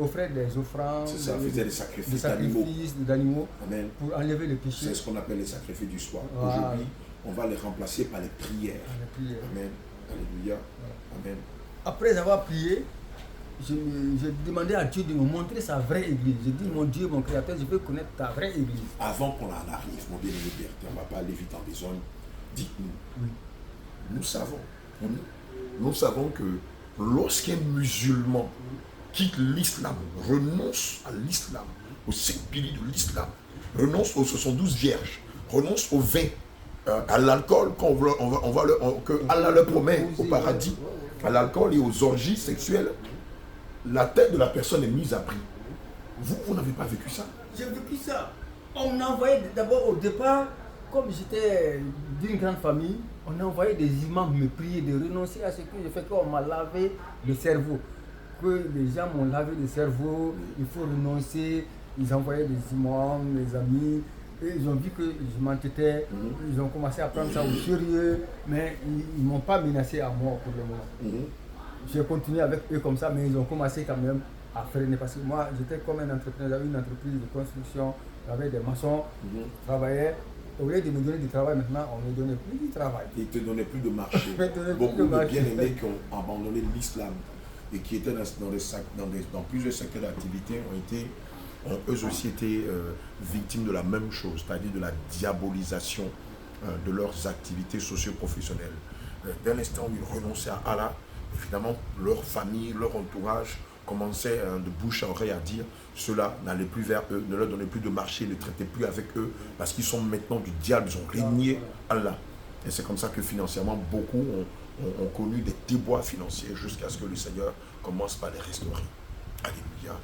offraient des offrandes, C'est ça, faisait des des sacrifices d'animaux. sacrifices d'animaux Amen. pour enlever les péchés. C'est ce qu'on appelle les sacrifices du soir. Voilà. Aujourd'hui, on va les remplacer par les prières. À la prière. Amen. Alléluia. Amen. Après avoir prié, j'ai demandé à Dieu de me montrer sa vraie église. J'ai dit, mon Dieu, mon Créateur, je veux connaître ta vraie église. Avant qu'on en arrive, mon bien-aimé Bertrand, on ne va pas aller vite en besogne. Dites-nous, Oui. nous savons que lorsqu'un musulman quitte l'islam, renonce à l'islam, aux 7 piliers de l'islam, renonce aux 72 vierges, renonce au vin, à l'alcool que Allah leur promet au paradis, à l'alcool et aux orgies sexuelles, la tête de la personne est mise à prix. Vous n'avez pas vécu ça? J'ai vécu ça. On m'a envoyé d'abord au départ, comme j'étais d'une grande famille, on a envoyé des imams me prier de renoncer à ce que j'ai fait, qu'on m'a lavé le cerveau. Que les gens m'ont lavé le cerveau, il faut renoncer. Ils envoyaient des imams, des amis, et ils ont vu que je m'entêtais, ils ont commencé à prendre ça au sérieux, mais ils ne m'ont pas menacé à mort pour le moment. J'ai continué avec eux comme ça, mais ils ont commencé quand même à freiner parce que moi j'étais comme un entrepreneur, j'avais une entreprise de construction, j'avais des maçons, je travaillais. Au lieu de me donner du travail maintenant, on me donnait plus du travail. Ils ne te donnaient plus de marché. Ils me donnaient plus Beaucoup de de marché. bien-aimés qui ont abandonné l'islam et qui étaient dans plusieurs secteurs d'activité ont eux aussi été victimes de la même chose, c'est-à-dire de la diabolisation de leurs activités socio-professionnelles. Dès l'instant où ils renonçaient à Allah, évidemment, leur famille, leur entourage commençait de bouche à oreille à dire cela n'allait plus vers eux, ne leur donnait plus de marché, ne traitait plus avec eux parce qu'ils sont maintenant du diable, ils ont régné Allah. Et c'est comme ça que financièrement, beaucoup ont connu des déboires financiers jusqu'à ce que le Seigneur commence par les restaurer. Alléluia.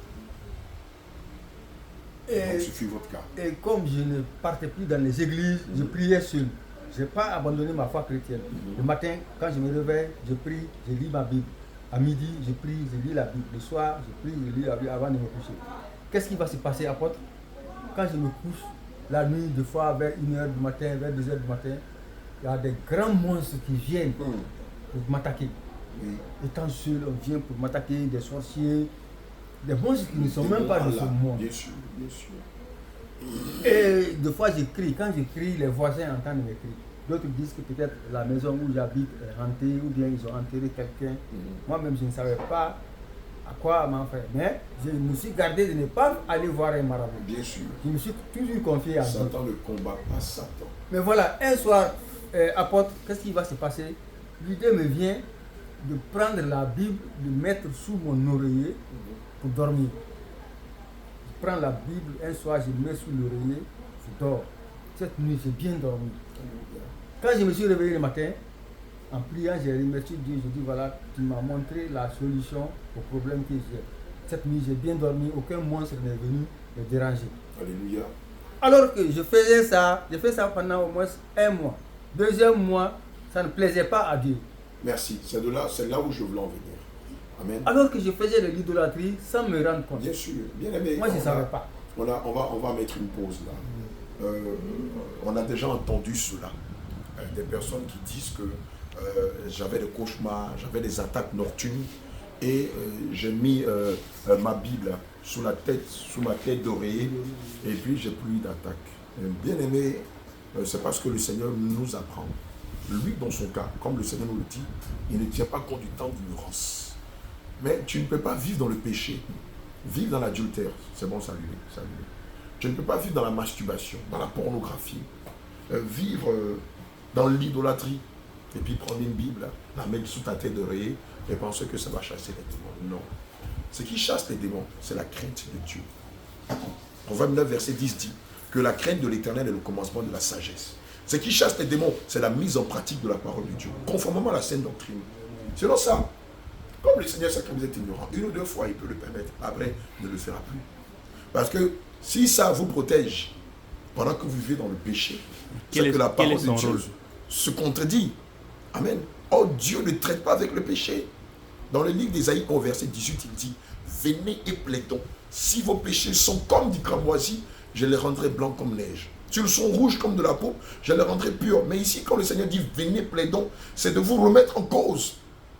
Et donc, ce fut votre cas. Et comme je ne partais plus dans les églises, je priais seul. Je n'ai pas abandonné ma foi chrétienne. Le matin, quand je me réveille, je prie, je lis ma Bible. À midi, je prie, je lis la Bible. Le soir, je prie, je lis la Bible avant de me coucher. Qu'est-ce qui va se passer, apôtre? Quand je me couche, la nuit, des fois vers 1h du matin, vers 2h du matin, il y a des grands monstres qui viennent pour m'attaquer. Oui. Étant seul, on vient pour m'attaquer, des sorciers, des monstres qui ne sont même pas de ce monde. Bien sûr, bien sûr. Et des fois j'écris, quand j'écris, les voisins entendent mes cris. D'autres disent que peut-être la maison où j'habite est hantée ou bien ils ont enterré quelqu'un. Moi-même je ne savais pas à quoi m'en faire. Mais je me suis gardé de ne pas aller voir un marabout. Bien sûr. Je me suis toujours confié à Dieu. Satan ne combat pas Satan. Mais voilà, un soir, apôtre, qu'est-ce qui va se passer? L'idée me vient de prendre la Bible, de mettre sous mon oreiller pour dormir. Je prends la Bible, un soir, je mets sous l'oreiller, je dors. Cette nuit, j'ai bien dormi. Quand je me suis réveillé le matin, en priant, j'ai remercié Dieu. Je dis voilà, tu m'as montré la solution au problème que j'ai. Cette nuit, j'ai bien dormi, aucun monstre n'est venu me déranger. Alléluia. Alors que je faisais ça, j'ai fait ça pendant au moins 1 mois. 2e mois, ça ne plaisait pas à Dieu. Merci. C'est là où je voulais en venir. Amen. Alors que je faisais de l'idolâtrie sans me rendre compte. Bien sûr, bien aimé. Moi, je ne savais pas. On va mettre une pause là. On a déjà entendu cela. Des personnes qui disent que j'avais des cauchemars, j'avais des attaques nocturnes et j'ai mis ma Bible sous ma tête d'oreiller et puis j'ai plus d'attaques. Bien aimé, c'est parce que le Seigneur nous apprend lui, dans son cas, comme le Seigneur nous le dit, il ne tient pas compte du temps d'ignorance. Mais tu ne peux pas vivre dans le péché, vivre dans l'adultère. C'est bon, salut. Tu ne peux pas vivre dans la masturbation, dans la pornographie, vivre dans l'idolâtrie, et puis prendre une Bible, la mettre sous ta tête d'oreiller, et penser que ça va chasser les démons. Non. Ce qui chasse les démons, c'est la crainte de Dieu. Proverbe 9, verset 10 dit que la crainte de l'Éternel est le commencement de la sagesse. Ce qui chasse les démons, c'est la mise en pratique de la parole de Dieu, conformément à la saine doctrine. Selon ça, comme le Seigneur sait que vous êtes ignorant, une ou deux fois, il peut le permettre. Après, il ne le fera plus. Parce que si ça vous protège pendant que vous vivez dans le péché, c'est que la parole de Dieu se contredit. Amen. Oh, Dieu ne traite pas avec le péché. Dans le livre d'Ésaïe, au verset 18, il dit, venez et plaidons. Si vos péchés sont comme du cramoisi, je les rendrai blancs comme neige. S'ils sont rouges comme de la pourpre, je les rendrai purs. Mais ici, quand le Seigneur dit venez plaidons, c'est de vous remettre en cause,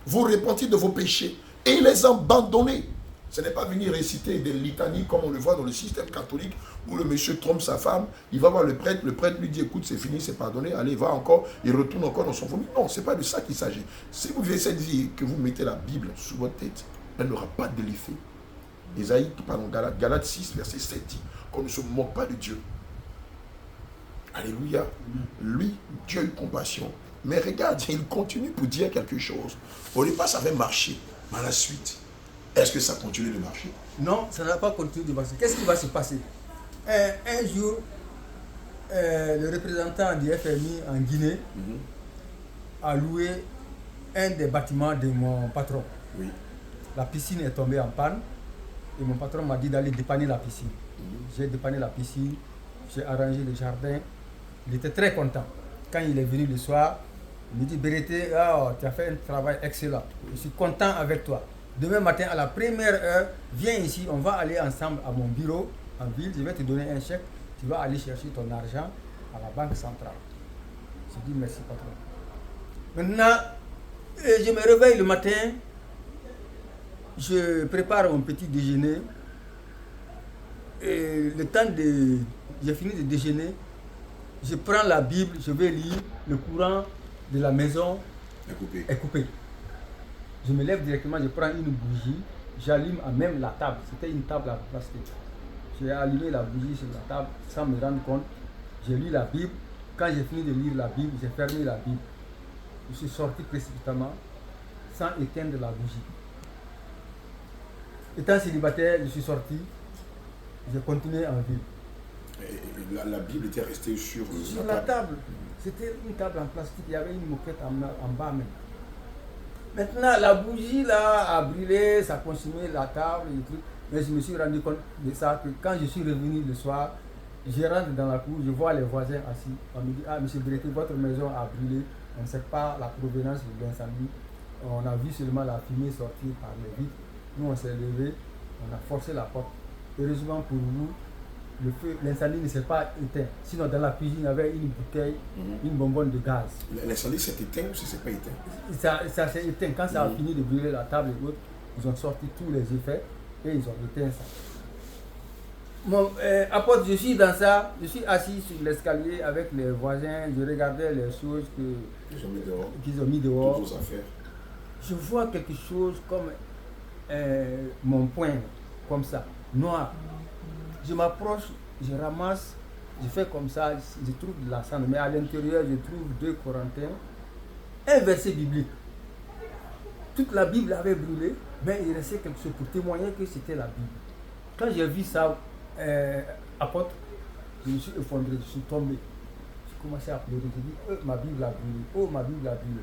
vous repentir de vos péchés et les abandonner. Ce n'est pas venir réciter des litanies comme on le voit dans le système catholique où le monsieur trompe sa femme, il va voir le prêtre lui dit écoute, c'est fini, c'est pardonné, allez, va encore, il retourne encore dans son vomi. Non, ce n'est pas de ça qu'il s'agit. Si vous vivez cette vie et que vous mettez la Bible sous votre tête, elle n'aura pas de l'effet. Galates 6, verset 7 dit qu'on ne se moque pas de Dieu. Alléluia. Lui, Dieu a eu compassion. Mais regarde, il continue pour dire quelque chose. Au départ, ça avait marché. Mais à la suite, est-ce que ça continue de marcher? Non, ça n'a pas continué de marcher. Qu'est-ce qui va se passer? Un jour, le représentant du FMI en Guinée a loué un des bâtiments de mon patron. Oui. La piscine est tombée en panne et mon patron m'a dit d'aller dépanner la piscine. J'ai dépanné la piscine, j'ai arrangé le jardin. Il était très content. Quand il est venu le soir, il me dit Bérété, tu as fait un travail excellent. Je suis content avec toi. Demain matin, à la première heure, viens ici, on va aller ensemble à mon bureau en ville. Je vais te donner un chèque. Tu vas aller chercher ton argent à la banque centrale. Je dis merci, patron. Maintenant, je me réveille le matin. Je prépare mon petit déjeuner. Et le temps de... J'ai fini de déjeuner. Je prends la Bible, je vais lire. Le courant de la maison est coupé. Je me lève directement, je prends une bougie. J'allume à même la table. C'était une table à plastique. J'ai allumé la bougie sur la table sans me rendre compte. J'ai lu la Bible. Quand j'ai fini de lire la Bible, j'ai fermé la Bible. Je suis sorti précipitamment sans éteindre la bougie. Étant célibataire, je suis sorti. J'ai continué en ville. Et la Bible était restée sur la table. C'était une table en plastique, il y avait une moquette en bas même. Maintenant, la bougie là a brûlé, ça consumait la table et tout. Mais je me suis rendu compte de ça que quand je suis revenu le soir, je rentre dans la cour, je vois les voisins assis. On me dit, monsieur Bérété, votre maison a brûlé. On ne sait pas la provenance de l'incendie. On a vu seulement la fumée sortir par les vitres. Nous, on s'est levé, on a forcé la porte. Heureusement pour vous, le feu, l'incendie ne s'est pas éteint. Sinon, dans la cuisine, il y avait une bouteille, une bonbonne de gaz. L'incendie s'est éteint ou ça ne s'est pas éteint? Ça s'est éteint. Quand ça a fini de brûler la table et autres, ils ont sorti tous les effets et ils ont éteint ça. Mon apôtre, je suis dans ça, je suis assis sur l'escalier avec les voisins, je regardais les choses qu'ils ont mis dehors. Toutes vos affaires. Je vois quelque chose comme mon poing, comme ça, noir. Je m'approche, je ramasse, je fais comme ça, je trouve de la cendre, mais à l'intérieur, je trouve 2 Corinthiens, un verset biblique. Toute la Bible avait brûlé, mais il restait quelque chose pour témoigner que c'était la Bible. Quand j'ai vu ça, apôtre, je me suis effondré, je suis tombé. J'ai commencé à pleurer, j'ai dit, ma Bible a brûlé, oh ma Bible a brûlé.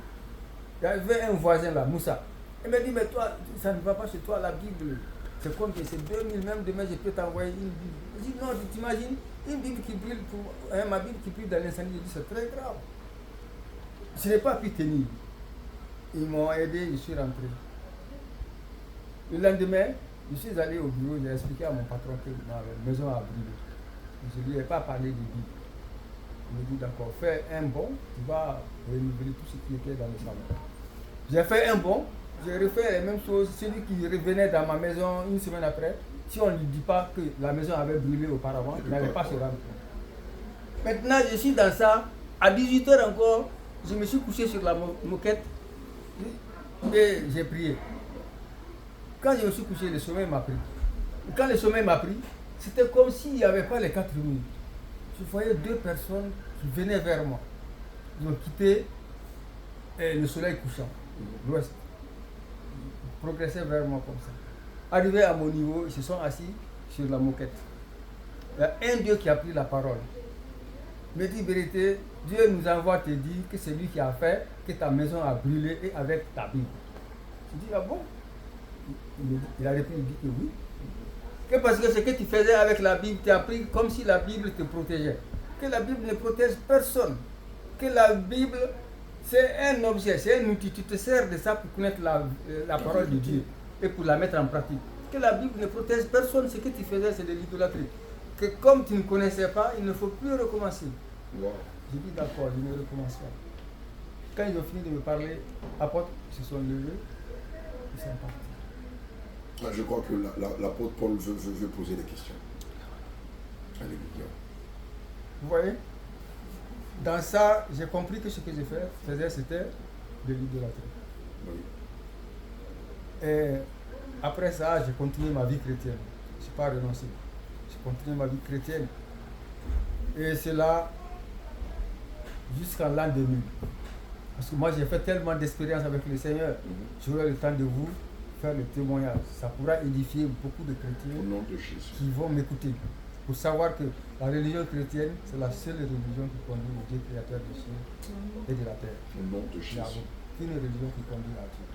Il y avait un voisin là, Moussa. Il m'a dit, mais toi, ça ne va pas chez toi, la Bible. C'est comme que c'est 2000, même demain je peux t'envoyer une Bible. Je dis non, tu t'imagines, une Bible qui brûle, ma Bible qui brûle dans l'incendie, je dis c'est très grave. Je n'ai pas pu tenir. Ils m'ont aidé, je suis rentré. Le lendemain, je suis allé au bureau, j'ai expliqué à mon patron que ma maison a brûlé. Je ne lui ai pas parlé de Bible. Il me dit d'accord, fais un bond, tu vas renouveler tout ce qui était dans le salon. J'ai fait un bond. J'ai refait les mêmes choses. Celui qui revenait dans ma maison une semaine après, si on ne lui dit pas que la maison avait brûlé auparavant, il n'allait pas se rendre compte. Maintenant, je suis dans ça. À 18h encore, Je me suis couché sur la moquette et j'ai prié. Quand je me suis couché, le sommeil m'a pris. Quand le sommeil m'a pris, c'était comme s'il n'y avait pas les 4 minutes. Je voyais 2 personnes qui venaient vers moi. Ils ont quitté le soleil couchant, l'ouest. Ils progressaient vers moi comme ça. Arrivés à mon niveau, ils se sont assis sur la moquette. Il y a un Dieu qui a pris la parole. Il me dit, vérité, Dieu nous envoie te dire que c'est lui qui a fait que ta maison a brûlé et avec ta Bible. Je dis, ah bon? Il a répondu, il dit que oui. Que parce que ce que tu faisais avec la Bible, tu as pris comme si la Bible te protégeait. Que la Bible ne protège personne. Que la Bible, c'est un objet, c'est un outil. Tu te sers de ça pour connaître la parole de Dieu et pour la mettre en pratique. Que la Bible ne protège personne. Ce que tu faisais, c'est de l'idolâtrie. Que comme tu ne connaissais pas, il ne faut plus recommencer. Wow. J'ai dit d'accord, je ne recommence pas. Quand ils ont fini de me parler, apôtres se sont levés, ils sont partis. Je crois que l'apôtre Paul veut poser des questions. Alléluia. Vous voyez? Dans ça, j'ai compris que ce que je faisais, c'était de l'idolâtrie. Oui. Et après ça, j'ai continué ma vie chrétienne. Je n'ai pas renoncé. J'ai continué ma vie chrétienne. Et c'est là, jusqu'en l'an 2000. Parce que moi, j'ai fait tellement d'expériences avec le Seigneur. J'aurai le temps de vous faire le témoignage. Ça pourra édifier beaucoup de chrétiens Au nom de Jésus. qui vont m'écouter. Pour savoir que la religion chrétienne, c'est la seule religion qui conduit au Dieu créateur du ciel et de la terre. Au nom de Il n'y a Jésus. aucune religion qui conduit à Dieu.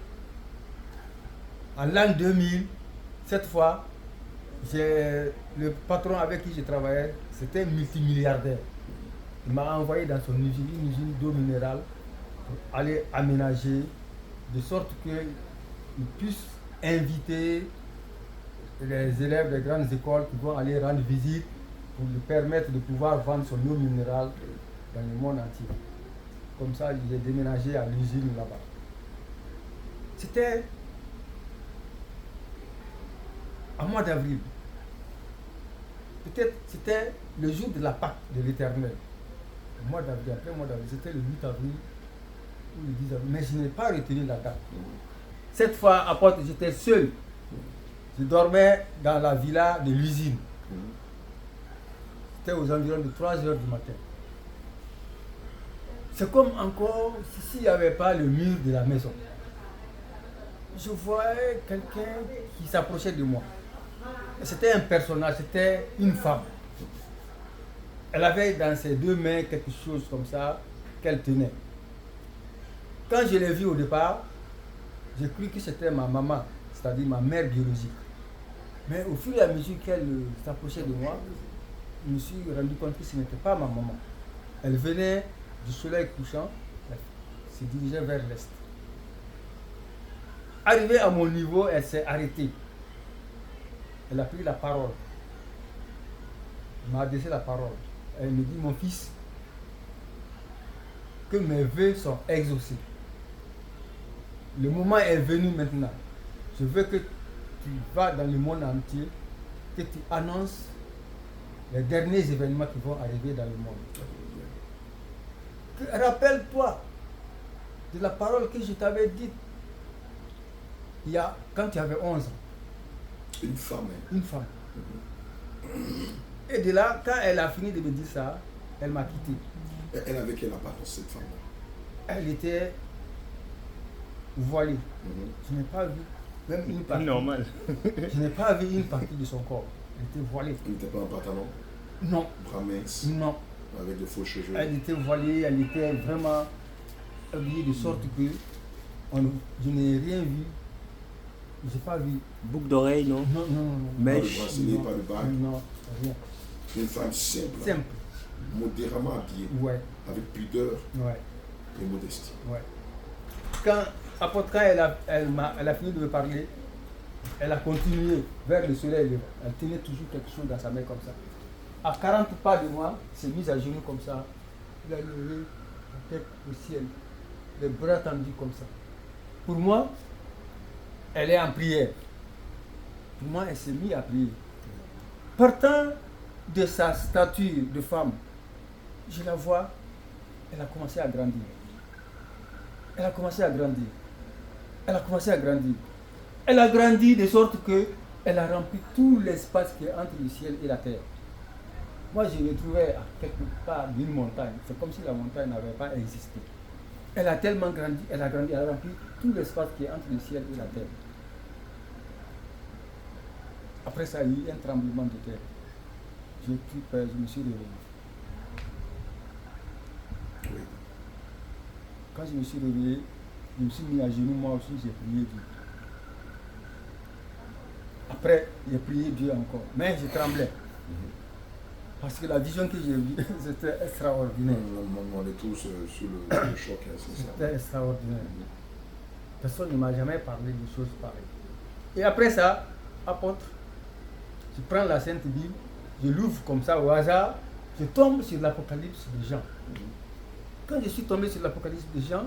En l'an 2000, cette fois, le patron avec qui je travaillais, c'était un multimilliardaire. Il m'a envoyé dans son usine, une usine d'eau minérale, pour aller aménager, de sorte qu'il puisse inviter les élèves des grandes écoles qui vont aller rendre visite pour lui permettre de pouvoir vendre son eau minérale dans le monde entier. Comme ça, j'ai déménagé à l'usine là-bas. C'était en mois d'avril. Peut-être c'était le jour de la Pâque de l'Éternel. Le mois d'avril, après le mois d'avril, c'était le 8 avril ou le 10 avril, mais je n'ai pas retenu la date. Cette fois, apôtre, j'étais seul. Je dormais dans la villa de l'usine. C'était aux environs de 3 heures du matin. C'est comme encore s'il n'y avait pas le mur de la maison. Je voyais quelqu'un qui s'approchait de moi. C'était un personnage, c'était une femme. Elle avait dans ses 2 mains quelque chose comme ça qu'elle tenait. Quand je l'ai vue au départ, j'ai cru que c'était ma maman, c'est-à-dire ma mère biologique. Mais au fur et à mesure qu'elle s'approchait de moi, je me suis rendu compte que ce n'était pas ma maman. Elle venait du soleil couchant, elle se dirigeait vers l'est. Arrivée à mon niveau, elle s'est arrêtée. Elle a pris la parole. Elle m'a adressé la parole. Elle me dit, mon fils, que mes vœux sont exaucés. Le moment est venu maintenant. Je veux que tu vas dans le monde entier, que tu annonces les derniers événements qui vont arriver dans le monde. Rappelle-toi de la parole que je t'avais dite quand tu avais 11 ans. Une femme. Une femme. Et de là, quand elle a fini de me dire ça, elle m'a quitté. Elle avait quelle apparence, cette femme-là? Elle était voilée. Je n'ai pas vu même une partie. Normal. Je n'ai pas vu une partie de son corps. Elle était voilée. Elle n'était pas en pantalon? Non. Bras minces? Non. Avec de faux cheveux? Elle était voilée, elle était vraiment habillée de sorte que je n'ai rien vu. Je n'ai pas vu. Boucle d'oreille, non? Non, non, non. Pas de Mèche. bracelet, pas de bague? Non, rien. Une femme simple. Simple. Modérément habillée. Ouais, Avec pudeur ouais, et modestie. ouais. Quand elle a fini de me parler, elle a continué vers le soleil. Elle tenait toujours quelque chose dans sa main comme ça. À 40 pas de moi, elle s'est mise à genoux comme ça. Elle a levé la tête au ciel, les bras tendus comme ça. Pour moi, elle est en prière. Pour moi, elle s'est mise à prier. Partant de sa stature de femme, je la vois, elle a commencé à grandir. elle a commencé à grandir. Elle a commencé à grandir. Elle a grandi de sorte que elle a rempli tout l'espace qui est entre le ciel et la terre. Moi, je me trouvais à quelque part d'une montagne. C'est comme si la montagne n'avait pas existé. Elle a tellement grandi, elle a rempli tout l'espace qui est entre le ciel et la terre. Après ça, il y a eu un tremblement de terre. J'ai pris peur, je me suis réveillé. Oui. Quand je me suis réveillé, je me suis mis à genoux, moi aussi, j'ai prié Dieu. Après, j'ai prié Dieu encore. Mais je tremblais. Parce que la vision que j'ai vue, c'était extraordinaire. On est tous sur le choc. C'était extraordinaire. Personne ne m'a jamais parlé de choses pareilles. Et après ça, apôtre, je prends la Sainte Bible, je l'ouvre comme ça au hasard, je tombe sur l'Apocalypse de Jean. Quand je suis tombé sur l'Apocalypse de Jean,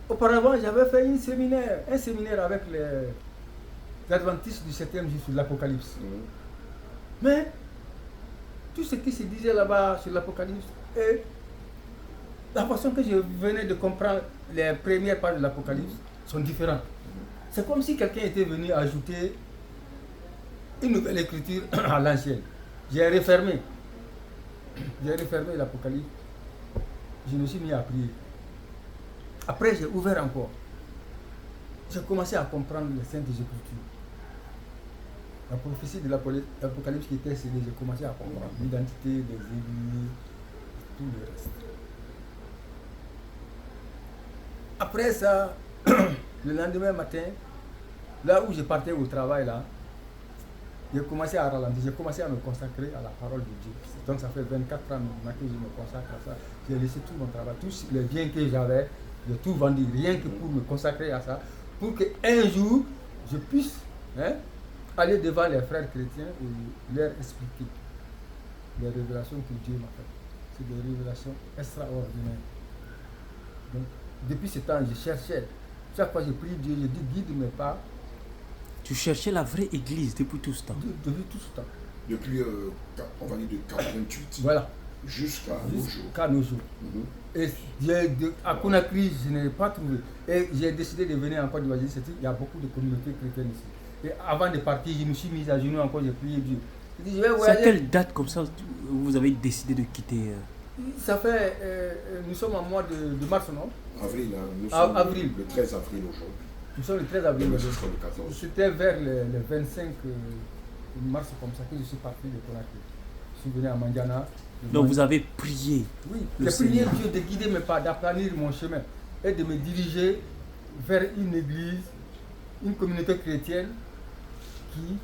auparavant j'avais fait un séminaire avec les adventistes du 7e jour sur l'Apocalypse. Mais tout ce qui se disait là-bas sur l'Apocalypse et la façon que je venais de comprendre les premières pages de l'Apocalypse sont différentes. C'est comme si quelqu'un était venu ajouter une nouvelle écriture à l'ancienne. J'ai refermé l'Apocalypse. Je me suis mis à prier. Après, j'ai ouvert encore. J'ai commencé à comprendre les Saintes Écritures. La prophétie de l'Apocalypse qui était scellée, j'ai commencé à comprendre l'identité des églises, tout le reste. Après ça, le lendemain matin, là où je partais au travail, là, j'ai commencé à ralentir, j'ai commencé à me consacrer à la parole de Dieu. Donc ça fait 24 ans maintenant que je me consacre à ça. J'ai laissé tout mon travail, tous les biens que j'avais, j'ai tout vendu, rien que pour me consacrer à ça, pour qu'un jour, je puisse aller devant les frères chrétiens et leur expliquer les révélations que Dieu m'a faites. C'est des révélations extraordinaires. Donc, depuis ce temps, je cherchais. Chaque fois que je prie Dieu, je dis guide mes pas. Tu cherchais la vraie église depuis tout ce temps. Depuis tout ce temps. Depuis, on va dire de 88 voilà. Jusqu'à nos jours. Jusqu'à nos jours. Et à Conakry, je n'ai pas trouvé. Et j'ai décidé de venir en Côte d'Ivoire. Il y a beaucoup de communautés chrétiennes ici. Et avant de partir, je me suis mis à genoux encore, j'ai prié Dieu. C'est à quelle date comme ça vous avez décidé de quitter Ça fait, nous sommes en mois de mars, non? Avril, hein, nous sommes avril. Le 13 avril aujourd'hui. Nous sommes le 13 avril. Le 14. C'était vers le 25 mars comme ça que je suis parti de Conakry. Je suis venu à Mandiana. Donc vous avez prié. Oui, j'ai prié Dieu de guider mes pas, d'aplanir mon chemin et de me diriger vers une église, une communauté chrétienne qui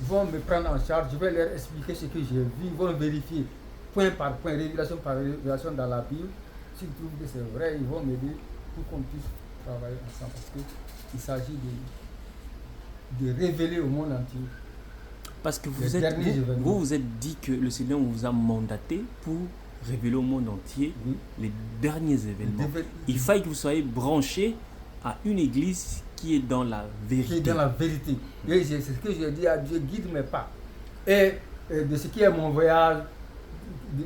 vont me prendre en charge. Je vais leur expliquer ce que j'ai vu, ils vont vérifier point par point, révélation par révélation dans la Bible. S'ils trouvent que c'est vrai, ils vont m'aider pour qu'on puisse travailler ensemble. Parce qu'il s'agit de révéler au monde entier. Parce que vous vous êtes dit que le Seigneur vous a mandaté pour révéler au monde entier les derniers événements. Il fallait que vous soyez branché à une église qui est dans la vérité. Qui est dans la vérité. Et c'est ce que j'ai dit à Dieu, guide mes pas. Et de ce qui est mon voyage,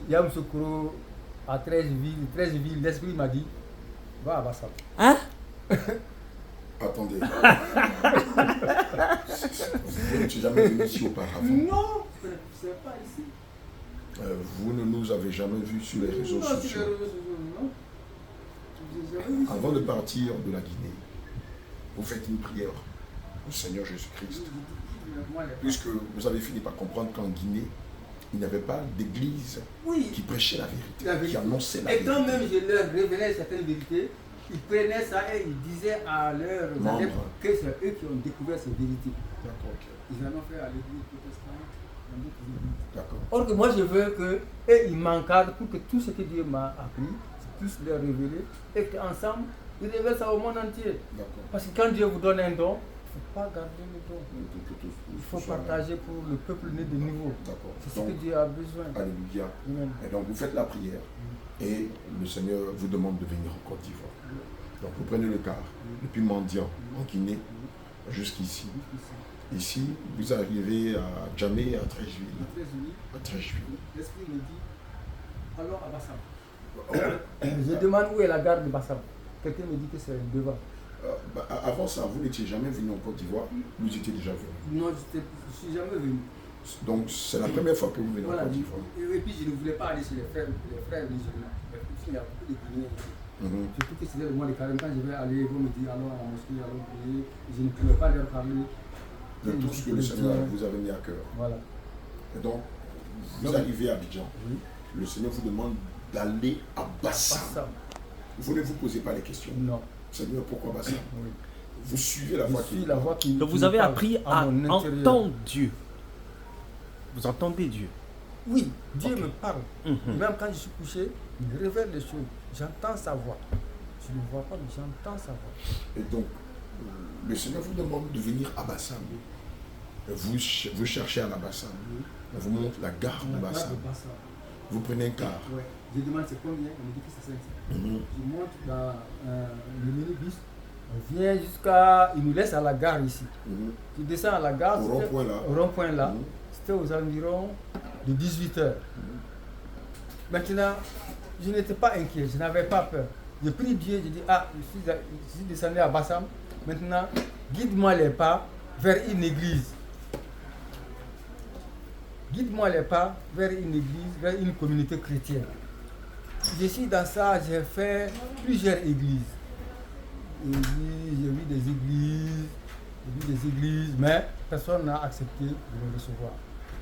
Yamoussoukro, à 13 villes, l'Esprit m'a dit, va à Bassam. Hein? Attendez. Vous n'êtes jamais venu ici auparavant? Non, c'est pas ici. Vous ne nous avez jamais vus sur les réseaux sociaux. Avant de partir de la Guinée, vous faites une prière au Seigneur Jésus-Christ. Puisque vous avez fini par comprendre qu'en Guinée, il n'y avait pas d'église qui prêchait la vérité, qui annonçait la vérité. Et quand même je leur révélais certaines vérités, ils prenaient ça et ils disaient à leurs adeptes que c'est eux qui ont découvert ces vérités. D'accord, ok. Ils en ont fait à l'église protestante, dans d'autres églises. D'accord. Or que moi je veux qu'ils m'encadrent pour que tout ce que Dieu m'a appris, je puisse leur révéler et qu'ensemble, ils révèlent ça au monde entier. Parce que quand Dieu vous donne un don, il ne faut pas garder le don. Il faut partager pour le peuple né de nouveau. C'est ce que Dieu a besoin. Alléluia. Amen. Et donc vous faites la prière et le Seigneur vous demande de venir en Côte d'Ivoire. Donc vous prenez le car depuis Mandian en Guinée jusqu'ici. Ici, vous arrivez à Djamé, à Treichville. À Treichville. L'Esprit me dit, allons à Bassam. Je demande où est la gare de Bassam. quelqu'un me dit que c'est devant. Avant ça, vous n'étiez jamais venu en Côte d'Ivoire? Vous étiez déjà venu? Non, je ne suis jamais venu. Donc c'est la première fois que vous venez en Côte d'Ivoire. Et puis je ne voulais pas aller chez les frères musulmans. Il y a beaucoup de Guinéens ici. Surtout que c'était le mois de carême. Quand je vais aller, ils vont me dire allons à la mosquée, allons prier. Je ne pouvais pas leur parler. De tout ce que le Seigneur vous avait mis à cœur. Voilà. Et donc, vous arrivez à Abidjan. Oui. Le Seigneur vous demande d'aller à Bassam. Vous ne vous posez pas les questions. Non. Seigneur, pourquoi Bassam? Oui. Vous suivez la voie qui... Donc vous avez appris à entendre Dieu. Vous entendez Dieu? Oui, Dieu me parle. Même quand je suis couché, il me révèle les choses. J'entends sa voix. Je ne vois pas, mais j'entends sa voix. Et donc, le Seigneur vous demande de venir à Bassam. Vous cherchez à la Bassam. On vous montre la gare de Bassam. Vous prenez un car. Ouais. Je demande c'est combien, on me dit que c'est 500. Je monte dans le minibus. On vient jusqu'à... Il nous laisse à la gare ici. Tu descends à la gare. Au rond-point là. C'était aux environs de 18h. Maintenant, je n'étais pas inquiet, je n'avais pas peur. J'ai pris Dieu, j'ai dit, je suis descendu à Bassam. Maintenant, guide-moi les pas vers une église. Guide-moi les pas vers une église, vers une communauté chrétienne. Je suis dans ça, j'ai fait plusieurs églises. J'ai vu des églises, mais personne n'a accepté de me recevoir.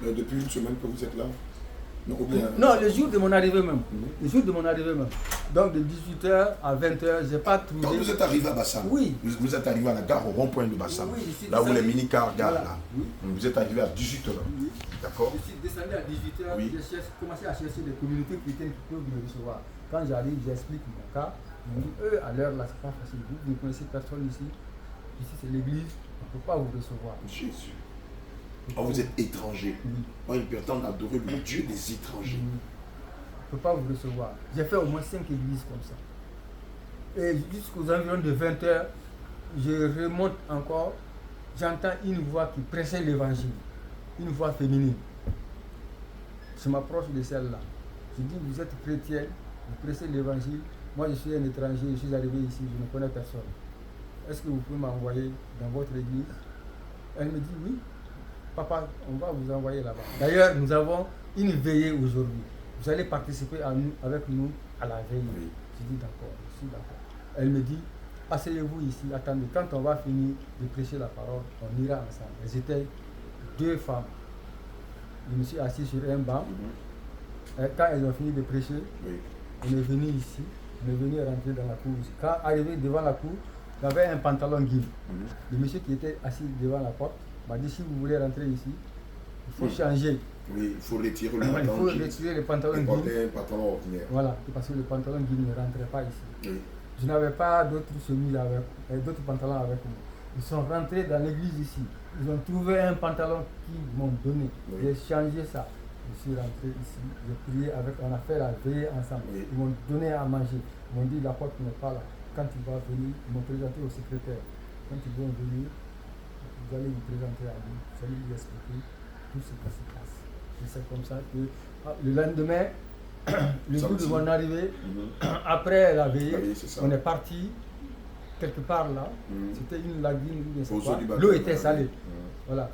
Depuis une semaine que vous êtes là? Non, le jour de mon arrivée même. Le jour de mon arrivée même. Donc de 18h à 20h, je n'ai pas trouvé... Quand vous êtes arrivé à Bassam, oui. Vous êtes arrivé à la gare au rond-point de Bassam, oui, là où les mini-cars gardent là. Oui. Vous êtes arrivé à 18h. Oui. D'accord? Je suis descendu à 18h, oui. J'ai commencé à chercher des communautés chrétiennes qui peuvent me recevoir. Quand j'arrive, j'explique mon cas. Ils me disent, eux, à l'heure là, c'est pas facile. Vous ne connaissez personne ici. Ici, c'est l'église. On ne peut pas vous recevoir. Jésus. Vous êtes étranger. Oui. Il prétend adorer le Dieu des étrangers. Oui. On ne peut pas vous recevoir. J'ai fait au moins 5 églises comme ça. Et jusqu'aux environs de 20h, je remonte encore. J'entends une voix qui prêchait l'évangile. Une voix féminine. Je m'approche de celle-là. Je dis, vous êtes chrétien, vous prêchez l'évangile. Moi, je suis un étranger, je suis arrivé ici, je ne connais personne. Est-ce que vous pouvez m'envoyer dans votre église? Elle me dit, oui. Papa, on va vous envoyer là-bas. D'ailleurs, nous avons une veillée aujourd'hui. Vous allez participer avec nous à la veillée. Oui. Je dis d'accord, je suis d'accord. Elle me dit, asseyez-vous ici, attendez. Quand on va finir de prêcher la parole, on ira ensemble. Elles étaient 2 femmes. Je me suis assis sur un banc. Quand elles ont fini de prêcher, on est venu ici. On est venu rentrer dans la cour. Quand arrivé devant la cour, il y avait un pantalon guide. Le monsieur qui était assis devant la porte m'a dit, si vous voulez rentrer ici, il faut changer. Oui, il faut retirer le pantalon. Il faut retirer le pantalon guide. Porter un pantalon ordinaire. Voilà, parce que le pantalon guide ne rentrait pas ici. Oui. Je n'avais pas d'autres chemises d'autres pantalons avec moi. Ils sont rentrés dans l'église ici. Ils ont trouvé un pantalon qu'ils m'ont donné. Oui. J'ai changé ça. Je suis rentré ici. J'ai prié avec, on a fait la veillée ensemble. Oui. Ils m'ont donné à manger. Ils m'ont dit, la porte n'est pas là. Quand il va venir, ils m'ont présenté au secrétaire. Quand ils vont venir, vous allez vous présenter à lui. Vous allez lui expliquer tout ce qui se passe. Et c'est comme ça que le lendemain, le jour de mon arrivée, après la veillée, on est parti quelque part là. C'était une lagune, l'eau était salée. Voilà,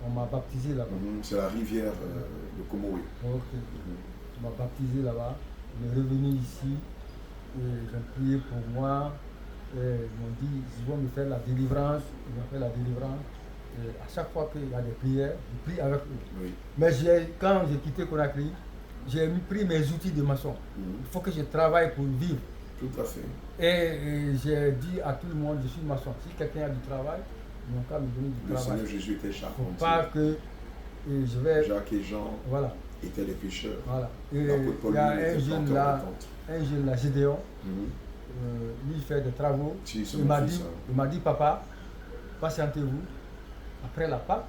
on m'a baptisé là-bas. C'est la rivière de Komori. Okay. On m'a baptisé là-bas. On est revenu ici. Ils ont prié pour moi. Ils m'ont dit, ils vont me faire la délivrance. Ils ont fait la délivrance. Et à chaque fois qu'il y a des prières, je prie avec eux. Oui. Mais quand j'ai quitté Conakry, j'ai pris mes outils de maçon. Il faut que je travaille pour vivre. Tout à fait. Et j'ai dit à tout le monde, je suis maçon. Si quelqu'un a du travail, ils n'ont qu'à me donner du travail. Le Seigneur Jésus était charpentier. Il ne faut pas que je vais... Jacques et Jean étaient les pécheurs. Voilà. Et il y a un jeune là, Gédéon, lui il fait des travaux. Si, il m'a dit, papa, patientez-vous. Après la Pâque,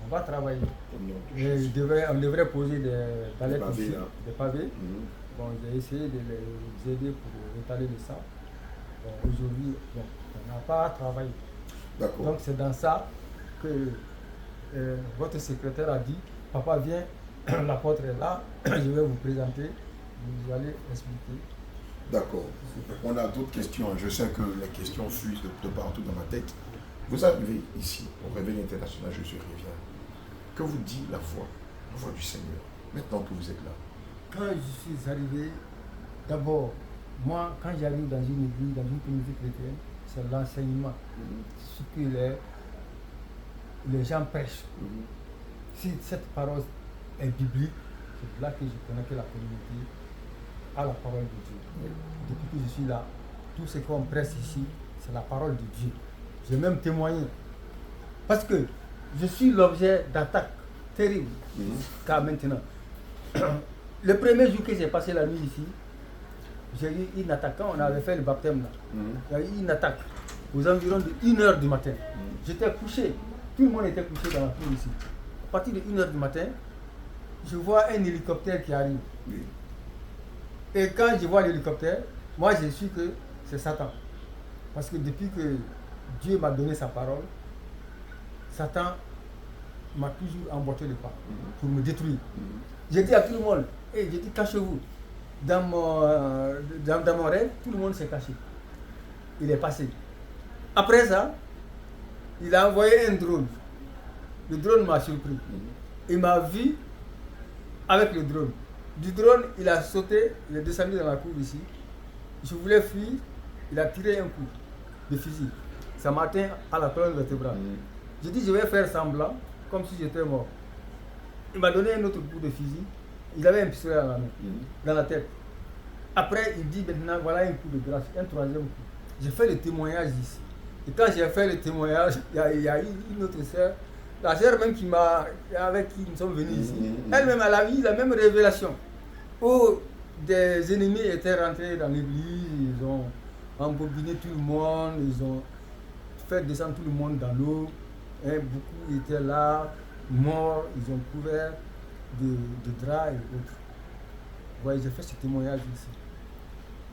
on va travailler. On devrait poser des pavés. Bon, j'ai essayé de les aider pour étaler le sang. Bon, aujourd'hui, on n'a pas travaillé. Donc c'est dans ça que votre secrétaire a dit, papa viens, l'apôtre est là, je vais vous présenter, vous allez expliquer. D'accord. On a d'autres questions. Je sais que les questions fuient de partout dans ma tête. Vous arrivez ici, au Réveil international Jésus revient. Que vous dit la voix du Seigneur, maintenant que vous êtes là? Quand je suis arrivé, d'abord, moi, quand j'arrive dans une église, dans une communauté chrétienne, c'est l'enseignement. Ce que les gens prêchent. Si cette parole est biblique, c'est là que je connais que la communauté a la parole de Dieu. Depuis que je suis là, tout ce qu'on prêche ici, c'est la parole de Dieu. J'ai même témoigné. Parce que je suis l'objet d'attaques terribles jusqu'à maintenant. Le premier jour que j'ai passé la nuit ici, j'ai eu une attaque. Quand on avait fait le baptême là, il y a eu une attaque aux environs de 1h du matin. J'étais couché, tout le monde était couché dans la cour ici. À partir de 1h du matin, je vois un hélicoptère qui arrive. Et quand je vois l'hélicoptère, moi je suis que c'est Satan. Parce que depuis que Dieu m'a donné sa parole, Satan m'a toujours emboîté le pas pour me détruire. J'ai dit à tout le monde, hey, j'ai dit cachez-vous. Dans mon rêve, tout le monde s'est caché. Il est passé. Après ça, il a envoyé un drone. Le drone m'a surpris. Il m'a vu avec le drone. Du drone, il a sauté, il est descendu dans la cour ici. Je voulais fuir, il a tiré un coup de fusil. Ça m'a atteint à la colonne vertébrale. J'ai dit, je vais faire semblant, comme si j'étais mort. Il m'a donné un autre coup de fusil. Il avait un pistolet dans la main, dans la tête. Après, il dit maintenant, voilà un coup de grâce, un troisième coup. J'ai fait le témoignage ici. Et quand j'ai fait le témoignage, il y a eu une autre sœur, la sœur même avec qui nous sommes venus ici. Elle-même, elle a eu la même révélation. Où des ennemis étaient rentrés dans l'église, ils ont embobiné tout le monde, ils ont fait descendre tout le monde dans l'eau. Beaucoup étaient là, morts, ils ont couvert de draps et autres. Ouais, j'ai fait ce témoignage ici.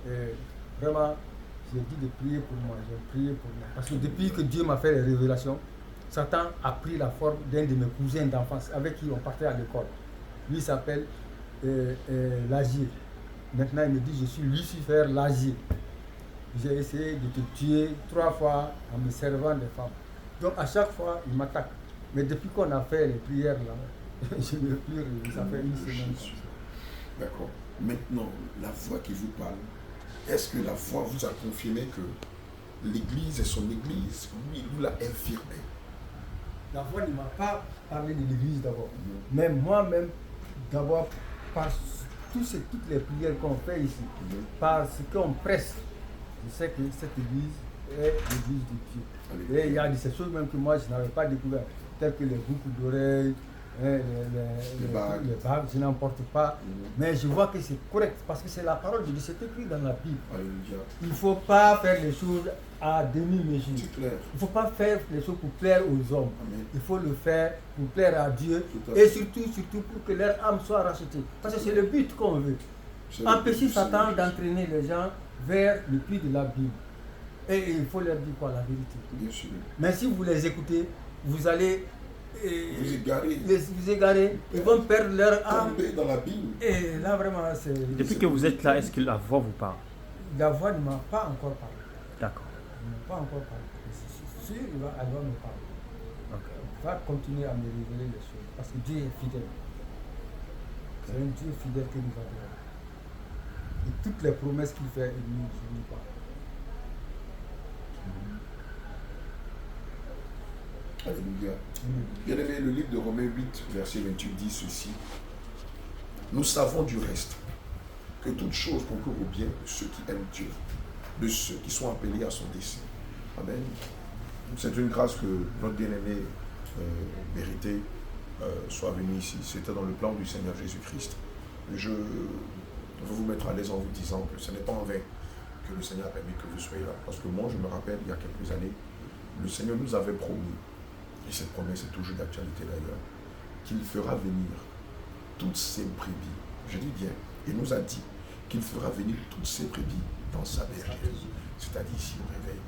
Et vraiment, j'ai dit de prier pour moi, j'ai prié pour moi. Parce que depuis que Dieu m'a fait les révélations, Satan a pris la forme d'un de mes cousins d'enfance avec qui on partait à l'école. Lui s'appelle Lagier. Maintenant, il me dit, je suis Lucifer Lagier. J'ai essayé de te tuer 3 fois en me servant des femmes. Donc à chaque fois, il m'attaque. Mais depuis qu'on a fait les prières là, je ne veux plus, ça fait une semaine. D'accord. Maintenant, la foi qui vous parle, est-ce que la foi vous a confirmé que l'Église est son Église? Oui, il l'a infirmé. La foi ne m'a pas parlé de l'Église d'abord. Mais moi-même, d'abord, par toutes les prières qu'on fait ici, par ce qu'on presse, je sais que cette Église est l'Église de Dieu. Et il y a de ces choses même que moi je n'avais pas découvert, telles que les boucles d'oreilles, les bagues, je n'en porte pas. Mais je vois que c'est correct parce que c'est la parole de Dieu, c'est écrit dans la Bible. Il ne faut pas faire les choses à demi-mesure. Il ne faut pas faire les choses pour plaire aux hommes. Amen. Il faut le faire pour plaire à Dieu et surtout pour que leur âme soit rachetée. Parce que c'est le but qu'on veut. Empêcher Satan d'entraîner les gens vers le puits de la Bible. Et il faut leur dire quoi, la vérité. Bien sûr. Mais si vous les écoutez, vous allez vous égarer, ils vont perdre leur âme. Dans la Bible. Et là vraiment c'est... Depuis que vous êtes là, est-ce que la voix vous parle? La voix ne m'a pas encore parlé. D'accord. Elle ne m'a pas encore parlé. C'est sûr, elle va me parler. Okay. Elle va continuer à me révéler les choses. Parce que Dieu est fidèle. C'est un Dieu fidèle que nous avons. Et toutes les promesses qu'il fait, il ne nous oublie pas. Alléluia. Bien aimé, le livre de Romains 8, verset 28 dit ceci. Nous savons du reste que toute chose concourt au bien de ceux qui aiment Dieu, de ceux qui sont appelés à son dessein. Amen. C'est une grâce que notre bien-aimé mérité soit venu ici. C'était dans le plan du Seigneur Jésus-Christ. Je veux vous mettre à l'aise en vous disant que ce n'est pas en vain que le Seigneur a permis que vous soyez là. Parce que moi, je me rappelle, il y a quelques années, le Seigneur nous avait promis, et cette promesse est toujours d'actualité d'ailleurs, qu'il fera venir toutes ses brebis. Je dis bien, il nous a dit qu'il fera venir toutes ses brebis dans sa bergerie. C'est-à-dire ici au réveil.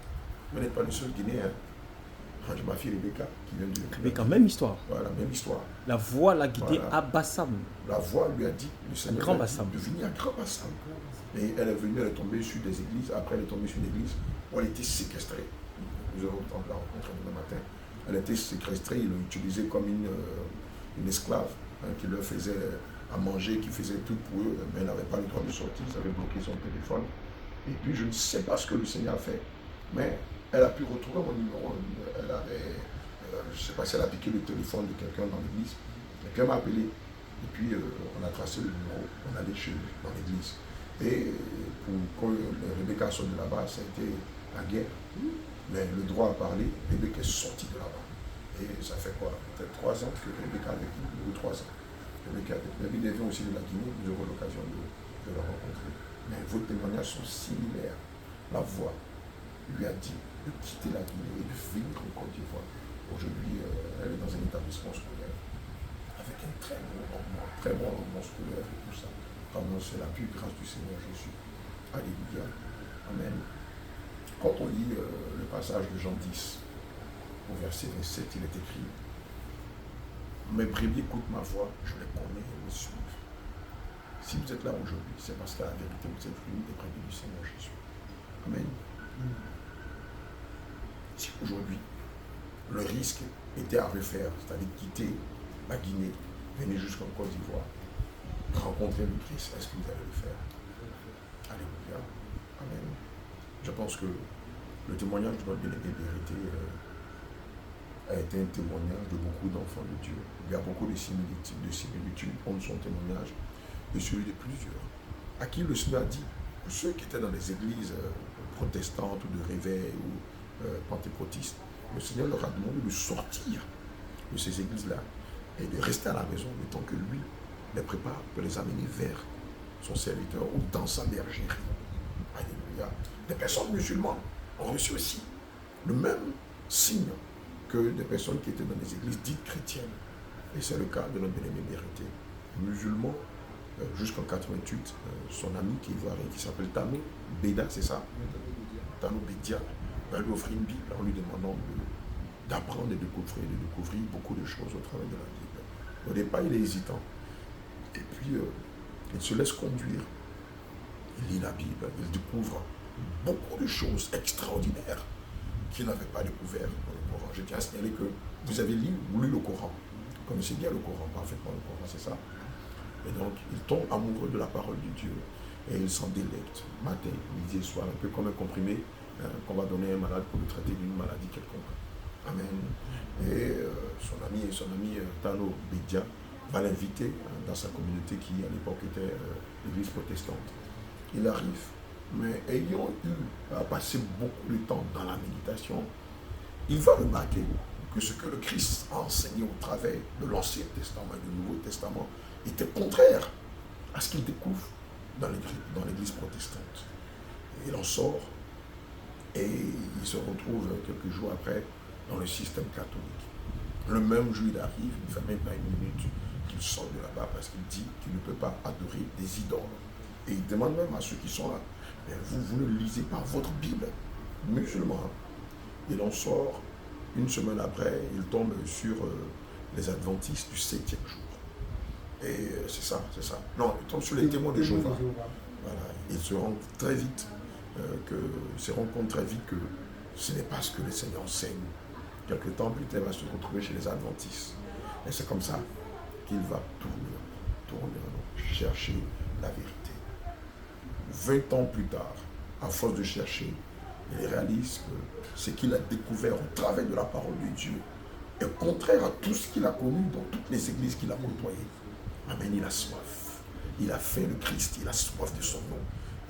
Vous n'êtes pas le seul Guinéen. ma fille Rebecca, qui vient de Rebecca, même histoire. Voilà, même histoire. La voix l'a guidée à Bassam. La voix lui a dit, le Seigneur Grand Bassam. de venir à Grand Bassam. Et elle est venue, elle est tombée sur des églises. Après, elle est tombée sur une église où elle était séquestrée. Nous avons eu le temps de la rencontrer demain matin. Elle était séquestrée, ils l'ont utilisée comme une esclave qui leur faisait à manger, qui faisait tout pour eux, mais elle n'avait pas le droit de sortir, ils avaient bloqué son téléphone. Et puis, je ne sais pas ce que le Seigneur a fait, mais elle a pu retrouver mon numéro. Elle avait, je ne sais pas si elle a piqué le téléphone de quelqu'un dans l'église. Quelqu'un m'a appelé. Et puis, on a tracé le numéro. On est allé dans l'église. Et quand Rebecca sort de là-bas, ça a été la guerre. Mais le droit à parler, Rebecca est sortie de là-bas. Et ça fait quoi? Peut-être 3 ans que Rebecca a vécu, ou 3 ans. Rebecca vient aussi de la Guinée. Nous aurons l'occasion de la rencontrer. Mais vos témoignages sont similaires. La voix lui a dit de quitter la Guinée et de venir en Côte d'Ivoire. Aujourd'hui, elle est dans un établissement scolaire avec un très bon rendement scolaire et tout ça. Vraiment, c'est la pure grâce du Seigneur Jésus. Alléluia. Amen. Quand on lit le passage de Jean 10, au verset 27, il est écrit: mes brebis écoutent ma voix, je les connais et me suivent. Si vous êtes là aujourd'hui, c'est parce qu'à la vérité, vous êtes l'une des brebis du Seigneur Jésus. Amen. Si aujourd'hui, le risque était à refaire, c'est-à-dire quitter la Guinée, venir jusqu'en Côte d'Ivoire, rencontrer le Christ, est-ce que vous allez le faire? Alléluia. Amen. Je pense que le témoignage de notre bien-aimé vérité a été un témoignage de beaucoup d'enfants de Dieu. Il y a beaucoup de similitudes entre son témoignage et celui de plusieurs, à qui le Seigneur a dit, ceux qui étaient dans les églises protestantes ou de réveil ou pentecôtistes, le Seigneur leur a demandé de sortir de ces églises-là et de rester à la maison le temps que lui les prépare pour les amener vers son serviteur ou dans sa bergerie. Alléluia. Des personnes musulmanes ont reçu aussi le même signe que des personnes qui étaient dans des églises dites chrétiennes. Et c'est le cas de notre bien-aimé vérité. Musulman, jusqu'en 88, son ami qui est ivoirien, qui s'appelle Tano Beda, c'est ça? Tano Bedia, va lui offrir une Bible en lui demandant d'apprendre et de découvrir beaucoup de choses au travers de la Bible. Au départ, il est hésitant. Et puis, il se laisse conduire. Il lit la Bible, il découvre beaucoup de choses extraordinaires qu'il n'avait pas découvert dans le Coran. Je tiens à signaler que vous avez lu le Coran. Vous connaissez bien le Coran, parfaitement le Coran, c'est ça? Et donc, il tombe amoureux de la parole de Dieu et il s'en délecte matin, midi et soir, un peu comme un comprimé qu'on va donner à un malade pour le traiter d'une maladie quelconque. Amen. Et son ami Tano Bedia va l'inviter dans sa communauté qui à l'époque était l'église protestante. Il arrive, mais ayant eu à passer beaucoup de temps dans la méditation, il va remarquer que ce que le Christ a enseigné au travers de l'Ancien Testament et du Nouveau Testament était contraire à ce qu'il découvre dans l'église protestante. Et il en sort et il se retrouve quelques jours après dans le système catholique. Le même jour, il arrive, il ne fait même pas une minute qu'il sort de là-bas parce qu'il dit qu'il ne peut pas adorer des idoles. Et il demande même à ceux qui sont là, mais vous ne lisez pas votre Bible, musulman. Il en sort, une semaine après, il tombe sur les adventistes du 7e jour. Et c'est ça. Non, il tombe sur les témoins de Jéhovah. Voilà. Il se rend très vite que ce n'est pas ce que le Seigneur enseigne. Quelque temps plus tard, il va se retrouver chez les adventistes. Et c'est comme ça qu'il va tourner, chercher la vérité. 20 ans plus tard, à force de chercher, il réalise que ce qu'il a découvert au travers de la parole de Dieu est contraire à tout ce qu'il a connu dans toutes les églises qu'il a côtoyées. Amen, il a soif. Il a faim, le Christ, il a soif de son nom.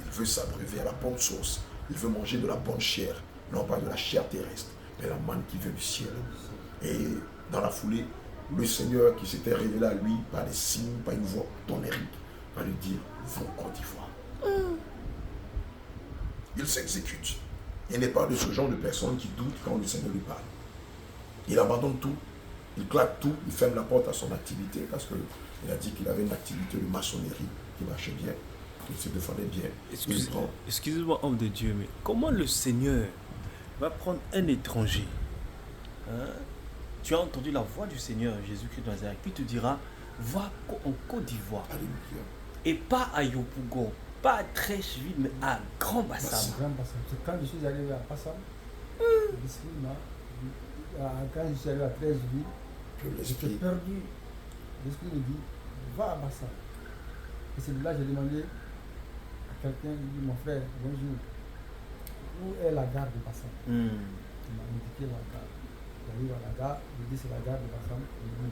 Il veut s'abreuver à la bonne sauce. Il veut manger de la bonne chair, non pas de la chair terrestre, mais la manne qui vient du ciel. Et dans la foulée, le Seigneur qui s'était révélé à lui par des signes, par une voix tonnerrique, va lui dire, va en Côte d'Ivoire. Il s'exécute. Il n'est pas de ce genre de personne qui doute quand le Seigneur lui parle. Il abandonne tout, il claque tout, il ferme la porte à son activité parce qu'il a dit qu'il avait une activité de maçonnerie qui marchait bien, il se défendait bien. Excusez-moi, homme de Dieu, mais comment le Seigneur va prendre un étranger hein, tu as entendu la voix du Seigneur Jésus-Christ de Nazareth, qui te dira, va en Côte d'Ivoire. Et pas à Yopougon, pas à Trècheville, mais à Grand Bassam. Quand je suis arrivé à Bassam, quand je suis arrivé à Trècheville, j'étais perdu. L'esprit me dit, va à Bassam. Et c'est de là que j'ai demandé à quelqu'un, il dit, mon frère, bonjour, où est la gare de Bassam? Il m'a indiqué la gare. J'arrive à la gare, je dis c'est la gare de Bassam, il dit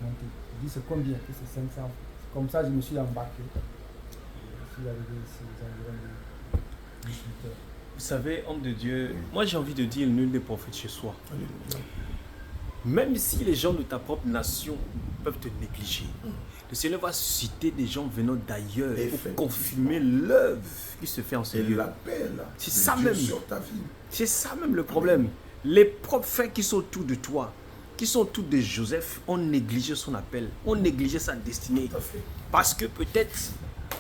monter. Je dis c'est combien? C'est 500. Comme ça, je me suis embarqué. Je suis arrivé ici aux environs de 18 heures. Vous savez, homme de Dieu, moi j'ai envie de dire, nul n'est prophète chez soi. Même si les gens de ta propre nation peuvent te négliger, le Seigneur va susciter des gens venant d'ailleurs pour confirmer l'œuvre qui se fait en ce lieu. C'est ça même. C'est ça même le problème. Les prophètes qui sont autour de toi, qui sont autour de Joseph, ont négligé son appel, ont négligé sa destinée. Parce que peut-être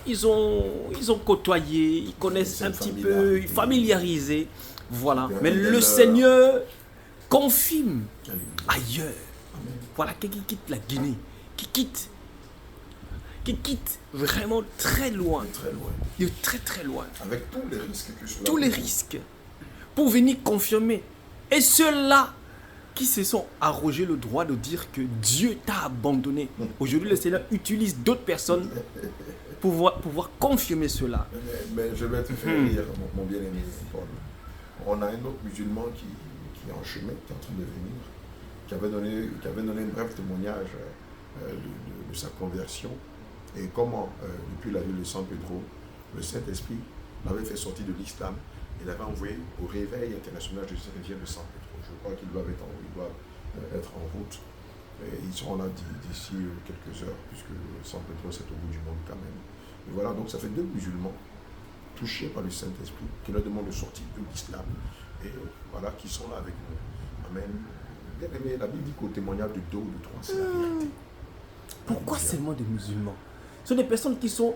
ils ont côtoyé, ils connaissent un petit peu, familiarisé. Voilà. Mais le Seigneur confirme ailleurs. Voilà, quelqu'un qui quitte la Guinée, qui quitte vraiment très loin. De très très loin. Avec tous les risques que cela. Tous les risques. Pour venir confirmer. Et ceux-là qui se sont arrogés le droit de dire que Dieu t'a abandonné. Aujourd'hui, le Seigneur utilise d'autres personnes pour pouvoir confirmer cela. Mais je vais te faire rire, mon bien-aimé Paul. On a un autre musulman qui est en chemin, qui est en train de venir, qui avait donné un bref témoignage de sa conversion et comment, depuis la ville de San Pedro, le Saint-Esprit l'avait fait sortir de l'islam et l'avait envoyé au réveil international de cette rivière de San Pedro. Je crois qu'ils doivent être en route. Et ils seront là d'ici quelques heures, puisque San Pedro c'est au bout du monde quand même. Et voilà, donc ça fait 2 musulmans touchés par le Saint-Esprit qui leur demandent de sortir de l'islam et voilà, qui sont là avec nous. Amen. Bien aimé, la Bible dit qu'au témoignage de 2 ou de 3, c'est la vérité. Pourquoi seulement des musulmans? Ce sont des personnes qui sont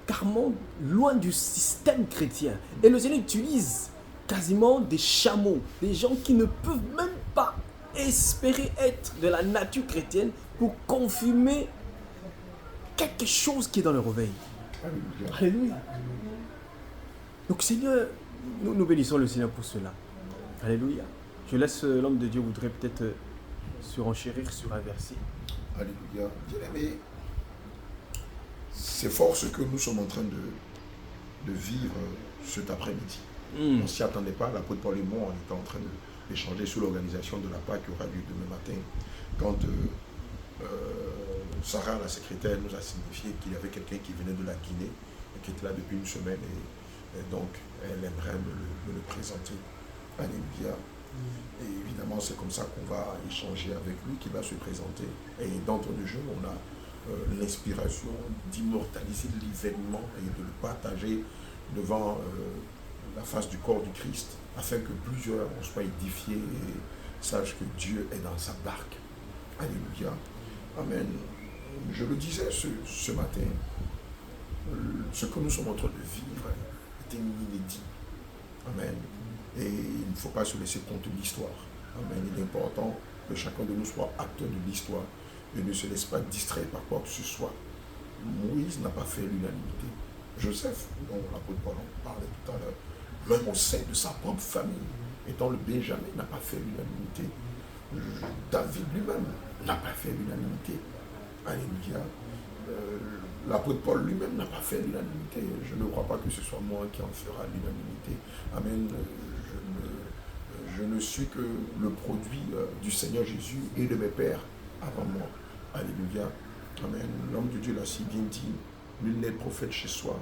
carrément loin du système chrétien. Et le Seigneur utilise quasiment des chameaux, des gens qui ne peuvent même pas espérer être de la nature chrétienne pour confirmer quelque chose qui est dans le réveil. Alléluia. Alléluia. Donc Seigneur, nous bénissons le Seigneur pour cela. Alléluia. Je laisse l'homme de Dieu voudrait peut-être se renchérir sur un verset. Alléluia. Bien-aimé, c'est fort ce que nous sommes en train de vivre cet après-midi. On ne s'y attendait pas. L'apôtre Paul et moi, on était en train d'échanger sur l'organisation de la Pâque qui aura lieu demain matin. Quand Sarah, la secrétaire, nous a signifié qu'il y avait quelqu'un qui venait de la Guinée et qui était là depuis une semaine. Et donc, elle aimerait me le présenter. Alléluia. Et évidemment, c'est comme ça qu'on va échanger avec lui, qui va se présenter. Et d'entre de jeu, on a l'inspiration d'immortaliser l'événement et de le partager devant la face du corps du Christ, afin que plusieurs en soient édifiés et sachent que Dieu est dans sa barque. Alléluia. Amen. Je le disais ce matin, ce que nous sommes en train de vivre est inédit. Amen. Et il ne faut pas se laisser compter de l'histoire. Amen. Il est important que chacun de nous soit acteur de l'histoire et ne se laisse pas distraire par quoi que ce soit. Moïse n'a pas fait l'unanimité. Joseph, dont l'apôtre Paul en parlait tout à l'heure, même au sein de sa propre famille, étant le Benjamin, n'a pas fait l'unanimité. David lui-même n'a pas fait l'unanimité. Alléluia. L'apôtre Paul lui-même n'a pas fait l'unanimité. Je ne crois pas que ce soit moi qui en fera l'unanimité. Amen. Je ne suis que le produit du Seigneur Jésus et de mes pères avant moi. Alléluia. Amen. L'homme de Dieu l'a si bien dit. Nul n'est prophète chez soi.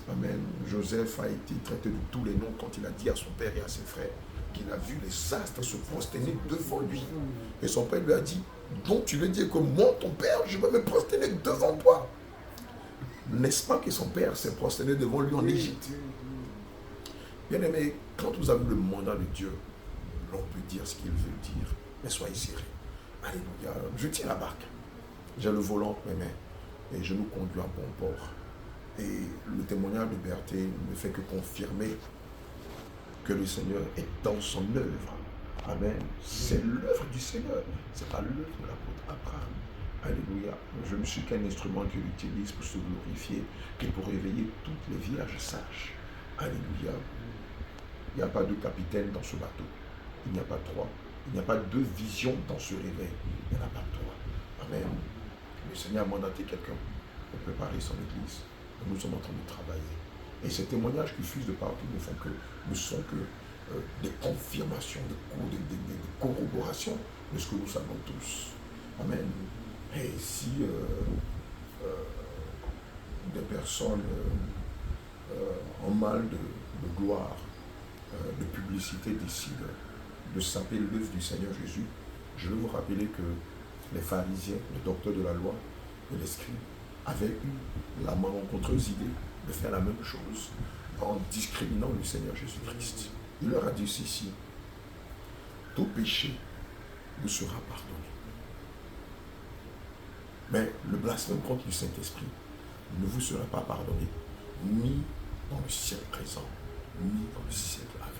Amen. Joseph a été traité de tous les noms quand il a dit à son père et à ses frères qu'il a vu les astres se prosterner devant lui. Et son père lui a dit, donc tu veux dire que moi, ton père, je vais me prosterner devant toi. N'est-ce pas que son père s'est prosterné devant lui en Égypte? Bien aimé, quand vous avez le mandat de Dieu, l'on peut dire ce qu'il veut dire, mais soyez sérieux. Alléluia. Je tiens la barque. J'ai le volant entre mes mains et je nous conduis à bon port. Et le témoignage de Berthé ne fait que confirmer que le Seigneur est dans son œuvre. Amen. C'est l'œuvre du Seigneur. Ce n'est pas l'œuvre de l'apôtre Abraham. Alléluia. Je ne suis qu'un instrument qu'il utilise pour se glorifier et pour réveiller toutes les vierges sages. Alléluia. Il n'y a pas de capitaine dans ce bateau. Il n'y a pas trois. Il n'y a pas deux visions dans ce réveil. Il n'y en a pas trois. Amen. Le Seigneur a mandaté quelqu'un pour préparer son église. Et nous sommes en train de travailler. Et ces témoignages qui fusent de partout ne sont que des confirmations, des corroborations de ce que nous savons tous. Amen. Et si des personnes en mal de gloire, de publicité décident de saper l'œuvre du Seigneur Jésus, je vais vous rappeler que les pharisiens, les docteurs de la loi et les scribes avaient eu la malencontreuse idée de faire la même chose en discriminant le Seigneur Jésus-Christ. Il leur a dit ceci: tout péché vous sera pardonné. Mais le blasphème contre le Saint-Esprit ne vous sera pas pardonné, ni dans le siècle présent, ni dans le siècle à venir.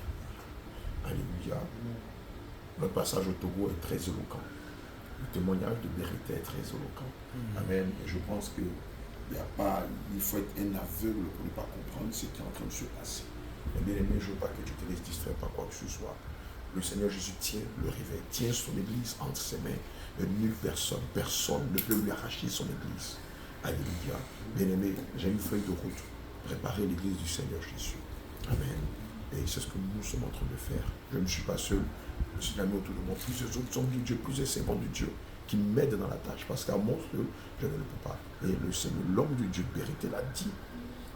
Alléluia. Notre passage au Togo est très éloquent. Le témoignage de Bérété est très éloquent. Amen. Et je pense qu'il faut être un aveugle pour ne pas comprendre ce qui est en train de se passer. Mais bien aimé, je ne veux pas que tu te laisses distraire par quoi que ce soit. Le Seigneur Jésus tient le réveil, tient son église entre ses mains. Et nulle personne ne peut lui arracher son église. Alléluia. Bien aimé, j'ai une feuille de route. Préparer l'église du Seigneur Jésus. Amen. Et c'est ce que nous sommes en train de faire. Je ne suis pas seul. Je suis ami autour de moi. Plusieurs autres hommes de Dieu, plusieurs servants de Dieu qui m'aident dans la tâche. Parce qu'à moi seul, je ne le peux pas. Et le Seigneur, l'homme de Dieu de vérité l'a dit.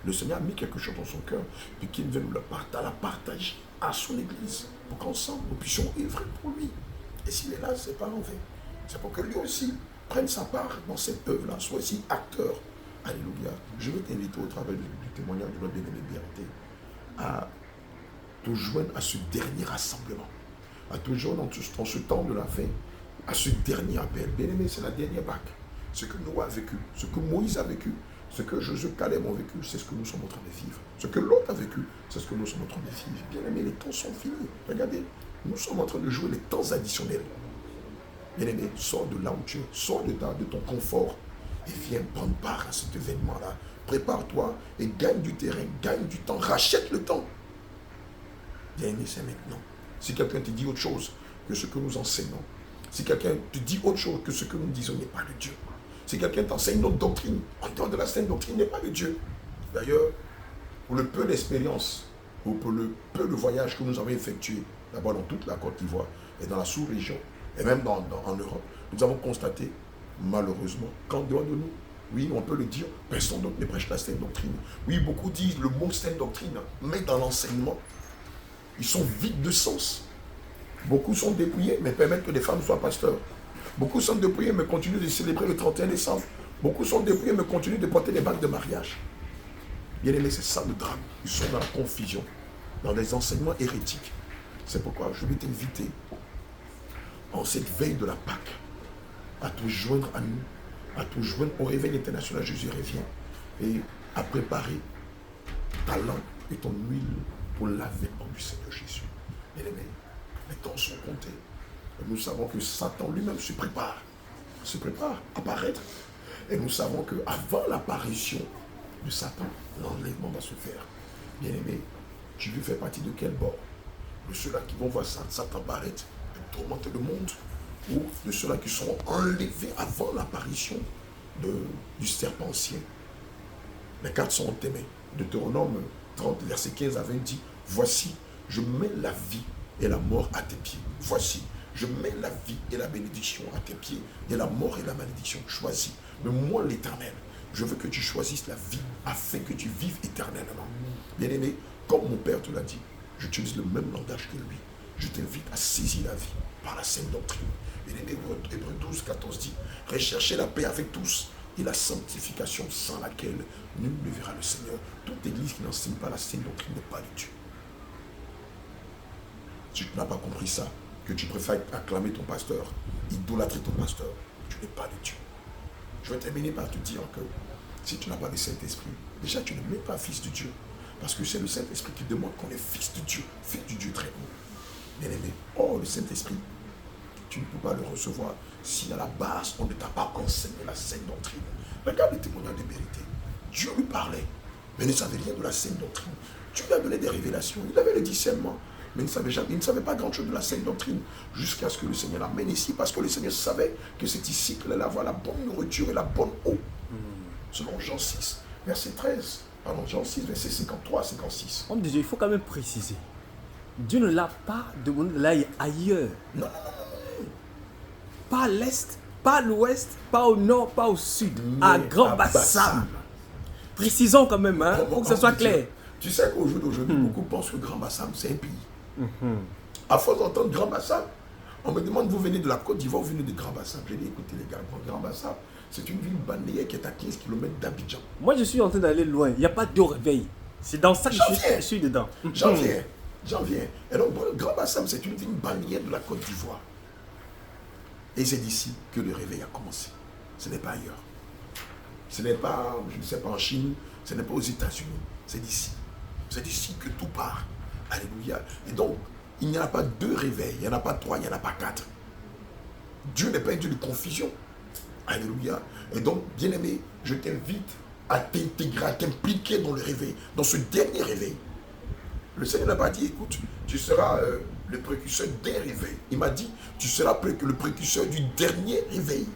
Le Seigneur a mis quelque chose dans son cœur. Puis qu'il vient nous la partager à son église. Pour qu'ensemble, nous puissions œuvrer pour lui. Et s'il est là, ce n'est pas en vain. C'est pour que lui aussi prenne sa part dans cette œuvre-là. Soit aussi acteur. Alléluia. Je veux t'inviter au travers du témoignage de notre bien-aimé Bérété à te joindre à ce dernier rassemblement, à te joindre dans ce temps de la fin, à ce dernier appel. Bien-aimé, c'est la dernière vague. Ce que Noé a vécu, ce que Moïse a vécu, ce que Josué, Caleb ont vécu, c'est ce que nous sommes en train de vivre. Ce que l'autre a vécu, c'est ce que nous sommes en train de vivre. Bien-aimé, les temps sont finis. Regardez, nous sommes en train de jouer les temps additionnels. Bien-aimé, sors de là où tu es, sors de ton confort et viens prendre part à cet événement-là. Prépare-toi et gagne du terrain, gagne du temps, rachète le temps. Bien-aimé, c'est maintenant. Si quelqu'un te dit autre chose que ce que nous enseignons, si quelqu'un te dit autre chose que ce que nous disons n'est pas de Dieu, si quelqu'un t'enseigne notre doctrine, en dehors de la sainte doctrine n'est pas de Dieu. D'ailleurs, pour le peu d'expérience, ou pour le peu de voyages que nous avons effectués, d'abord dans toute la Côte d'Ivoire et dans la sous-région, et même en Europe, nous avons constaté, malheureusement, qu'en dehors de nous, oui, on peut le dire, personne d'autre ne prêche la sainte doctrine. Oui, beaucoup disent le mot sainte doctrine, mais dans l'enseignement, ils sont vides de sens. Beaucoup sont dépouillés, mais permettent que les femmes soient pasteurs. Beaucoup sont dépouillés, mais continuent de célébrer le 31 décembre. Beaucoup sont dépouillés, mais continuent de porter des bagues de mariage. Bien aimé, c'est ça le drame. Ils sont dans la confusion, dans des enseignements hérétiques. C'est pourquoi je vais t'inviter, en cette veille de la Pâque, à te joindre à nous, à te joindre au réveil international Jésus revient, et à préparer ta lampe et ton huile pour l'avènement du Seigneur Jésus. Bien aimé, les temps sont comptés. Et nous savons que Satan lui-même se prépare à apparaître. Et nous savons qu'avant l'apparition de Satan, l'enlèvement va se faire. Bien aimé, tu veux faire partie de quel bord? De ceux-là qui vont voir Satan apparaître et tourmenter le monde, ou de ceux-là qui seront enlevés avant l'apparition du serpent ancien? Les cartes sont en tes mains. Deutéronome 30, verset 15 à 20 dit: voici, je mets la vie et la mort à tes pieds. Voici, je mets la vie et la bénédiction à tes pieds, et la mort et la malédiction. Choisis. Mais moi, l'Éternel, je veux que tu choisisses la vie afin que tu vives éternellement. Bien-aimé, comme mon Père te l'a dit, j'utilise le même langage que lui. Je t'invite à saisir la vie par la sainte doctrine. Bien-aimé, Hébreux 12, 14 dit: recherchez la paix avec tous et la sanctification sans laquelle nul ne verra le Seigneur. Toute église qui n'enseigne pas la sainte doctrine n'est pas de Dieu. Si tu n'as pas compris ça, que tu préfères acclamer ton pasteur, idolâtrer ton pasteur, tu n'es pas de Dieu. Je vais terminer par te dire que si tu n'as pas le Saint-Esprit, déjà tu ne n'es pas fils de Dieu. Parce que c'est le Saint-Esprit qui demande qu'on est fils de Dieu, fils du Dieu très haut. Bien-aimé, oh, le Saint-Esprit, tu ne peux pas le recevoir si à la base, on ne t'a pas enseigné la saine doctrine. Regarde le témoignage de vérité. Dieu lui parlait, mais il ne savait rien de la saine doctrine. Dieu lui a donné des révélations, il avait le discernement, mais il ne savait pas grand-chose de la saine doctrine, jusqu'à ce que le Seigneur l'amène ici, parce que le Seigneur savait que c'est ici qu'il allait avoir la bonne nourriture et la bonne eau. Selon Jean 6, verset 13. Pardon, Jean 6, verset 53, 56. Homme de Dieu, il faut quand même préciser. Dieu ne l'a pas demandé d'aller ailleurs. Non. Pas à l'est, pas à l'ouest, pas au nord, pas au sud. Mais à Grand Bassam. Précisons quand même, hein, pour que ce soit clair. Tu sais qu'au jour d'aujourd'hui, beaucoup pensent que Grand Bassam, c'est un pays. À force d'entendre Grand Bassam, on me demande, vous venez de la Côte d'Ivoire, vous venez de Grand Bassam. J'ai dit, écoutez les gars, Grand Bassam, c'est une ville balnéaire qui est à 15 km d'Abidjan. Moi, je suis en train d'aller loin. Il n'y a pas de réveil. C'est dans ça que je suis dedans. J'en viens. Et donc, Grand Bassam, c'est une ville balnéaire de la Côte d'Ivoire. Et c'est d'ici que le réveil a commencé. Ce n'est pas ailleurs. Ce n'est pas, je ne sais pas, en Chine, ce n'est pas aux États-Unis. C'est d'ici. C'est d'ici que tout part. Alléluia. Et donc, il n'y en a pas 2 réveils, il n'y en a pas 3, il n'y en a pas 4. Dieu n'est pas un Dieu de confusion. Alléluia. Et donc, bien-aimé, je t'invite à t'intégrer, à t'impliquer dans le réveil, dans ce dernier réveil. Le Seigneur n'a pas dit, écoute, tu seras le précurseur des réveils. Il m'a dit, tu seras le précurseur du dernier réveil.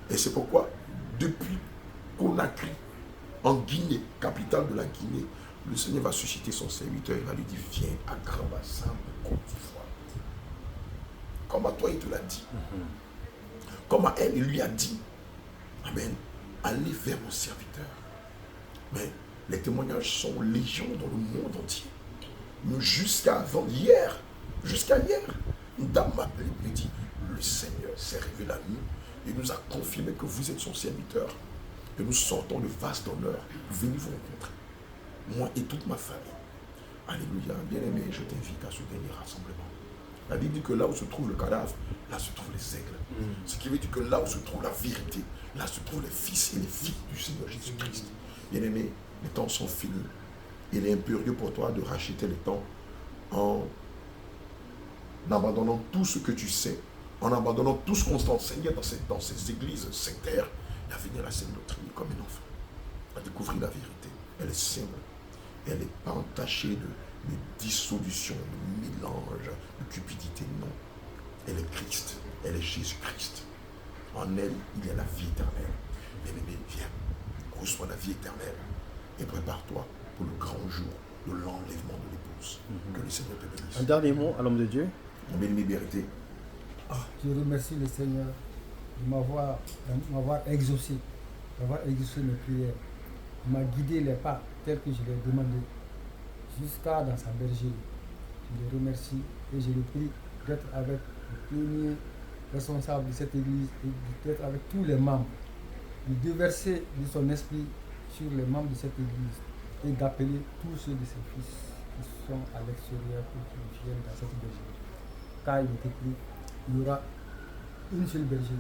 Et c'est pourquoi, depuis Conakry, en Guinée, capitale de la Guinée, le Seigneur va susciter son serviteur. Il va lui dire, viens à Grand Bassam, Côte d'Ivoire. Comme à toi, il te l'a dit. Comme à elle, il lui a dit, amen, allez vers mon serviteur. Mais les témoignages sont légion dans le monde entier. Mais jusqu'à hier, une dame m'a appelé et me dit, le Seigneur s'est révélé à nous et nous a confirmé que vous êtes son serviteur. Et nous sortons de vaste honneur. Venez vous rencontrer. Moi et toute ma famille. Alléluia. Bien-aimé, je t'invite à ce dernier rassemblement. La Bible dit que là où se trouve le cadavre, là se trouvent les aigles. Ce qui veut dire que là où se trouve la vérité, là se trouvent les fils et les filles du Seigneur Jésus-Christ. Bien-aimé, les temps sont finis. Il est impérieux pour toi de racheter les temps en abandonnant tout ce que tu sais, en abandonnant tout ce qu'on t'enseignait dans ces églises sectaires, et à venir à la saine doctrine comme un enfant, à découvrir la vérité. Elle est simple, elle n'est pas entachée de dissolution, de mélange, de cupidité, non. Elle est Christ, elle est Jésus-Christ. En elle, il y a la vie éternelle. Bien-aimé, viens, reçois la vie éternelle et prépare-toi pour le grand jour de l'enlèvement de l'épouse. Que le Seigneur te bénisse. Un dernier mot à l'homme de Dieu. Mon bien-aimé vérité. Je remercie le Seigneur de m'avoir exaucé mes prières. Il m'a guidé les pas tels que je l'ai demandé jusqu'à dans sa bergerie. Je le remercie et je le prie d'être avec le premier responsable de cette église et d'être avec tous les membres, de déverser de son esprit sur les membres de cette église et d'appeler tous ceux de ses fils qui sont à l'extérieur pour qu'ils viennent dans cette bergerie. Car il est écrit, il y aura une seule bergerie,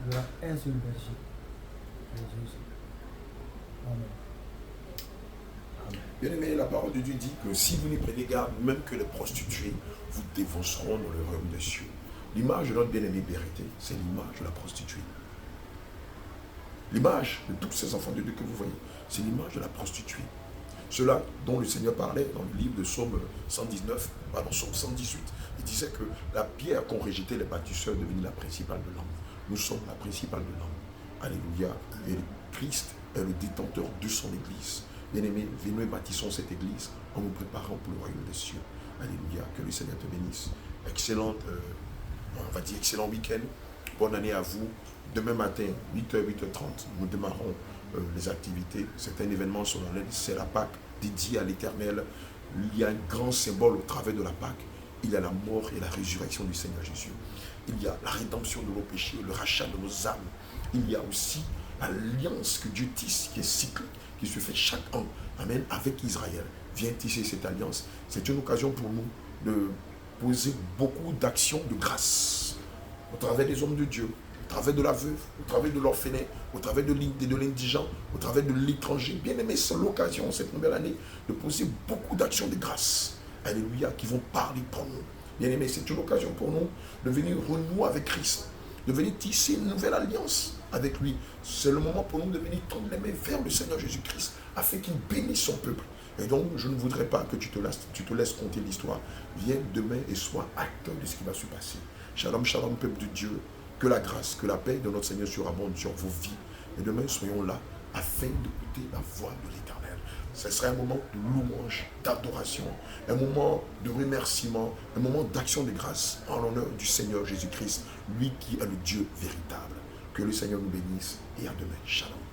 il y aura un seul berger. Amen. Bien-aimé, la parole de Dieu dit que si vous n'y prenez garde, même que les prostituées vous dévanceront dans le royaume des cieux. L'image de notre bien-aimé vérité, c'est l'image de la prostituée. L'image de tous ces enfants de Dieu que vous voyez, c'est l'image de la prostituée. Cela dont le Seigneur parlait dans le livre de Psaume 119, pardon, Psaume 118, il disait que la pierre qu'ont rejetée les bâtisseurs devenait la principale de l'homme. Nous sommes la principale de l'homme. Alléluia. Et Christ est le détenteur de son église. Bien-aimés, venons et bâtissons cette église en nous préparant pour le royaume des cieux. Alléluia. Que le Seigneur te bénisse. Excellent week-end. Bonne année à vous. Demain matin, 8h, 8h30, nous démarrons les activités. C'est un événement solennel. C'est la Pâque dédiée à l'Éternel. Il y a un grand symbole au travers de la Pâque. Il y a la mort et la résurrection du Seigneur Jésus. Il y a la rédemption de nos péchés, le rachat de nos âmes. Il y a aussi l'alliance que Dieu tisse, qui est cyclique, qui se fait chaque an, amen, avec Israël. Viens tisser cette alliance. C'est une occasion pour nous de poser beaucoup d'actions de grâce au travers des hommes de Dieu, au travers de la veuve, au travers de l'orphelin, au travers de l'indigent, au travers de l'étranger. Bien aimé, c'est l'occasion, cette nouvelle année, de poser beaucoup d'actions de grâce. Alléluia, qui vont parler pour nous. Bien-aimés, c'est une occasion pour nous de venir renouer avec Christ, de venir tisser une nouvelle alliance avec lui. C'est le moment pour nous de venir tendre les mains vers le Seigneur Jésus-Christ afin qu'il bénisse son peuple. Et donc, je ne voudrais pas que tu te laisses compter l'histoire. Viens demain et sois acteur de ce qui va se passer. Shalom, shalom, peuple de Dieu. Que la grâce, que la paix de notre Seigneur surabonde sur vos vies. Et demain, soyons là afin d'écouter la voix de l'Éternel. Ce serait un moment de louange, d'adoration, un moment de remerciement, un moment d'action de grâce en l'honneur du Seigneur Jésus-Christ, lui qui est le Dieu véritable. Que le Seigneur nous bénisse et à demain. Shalom.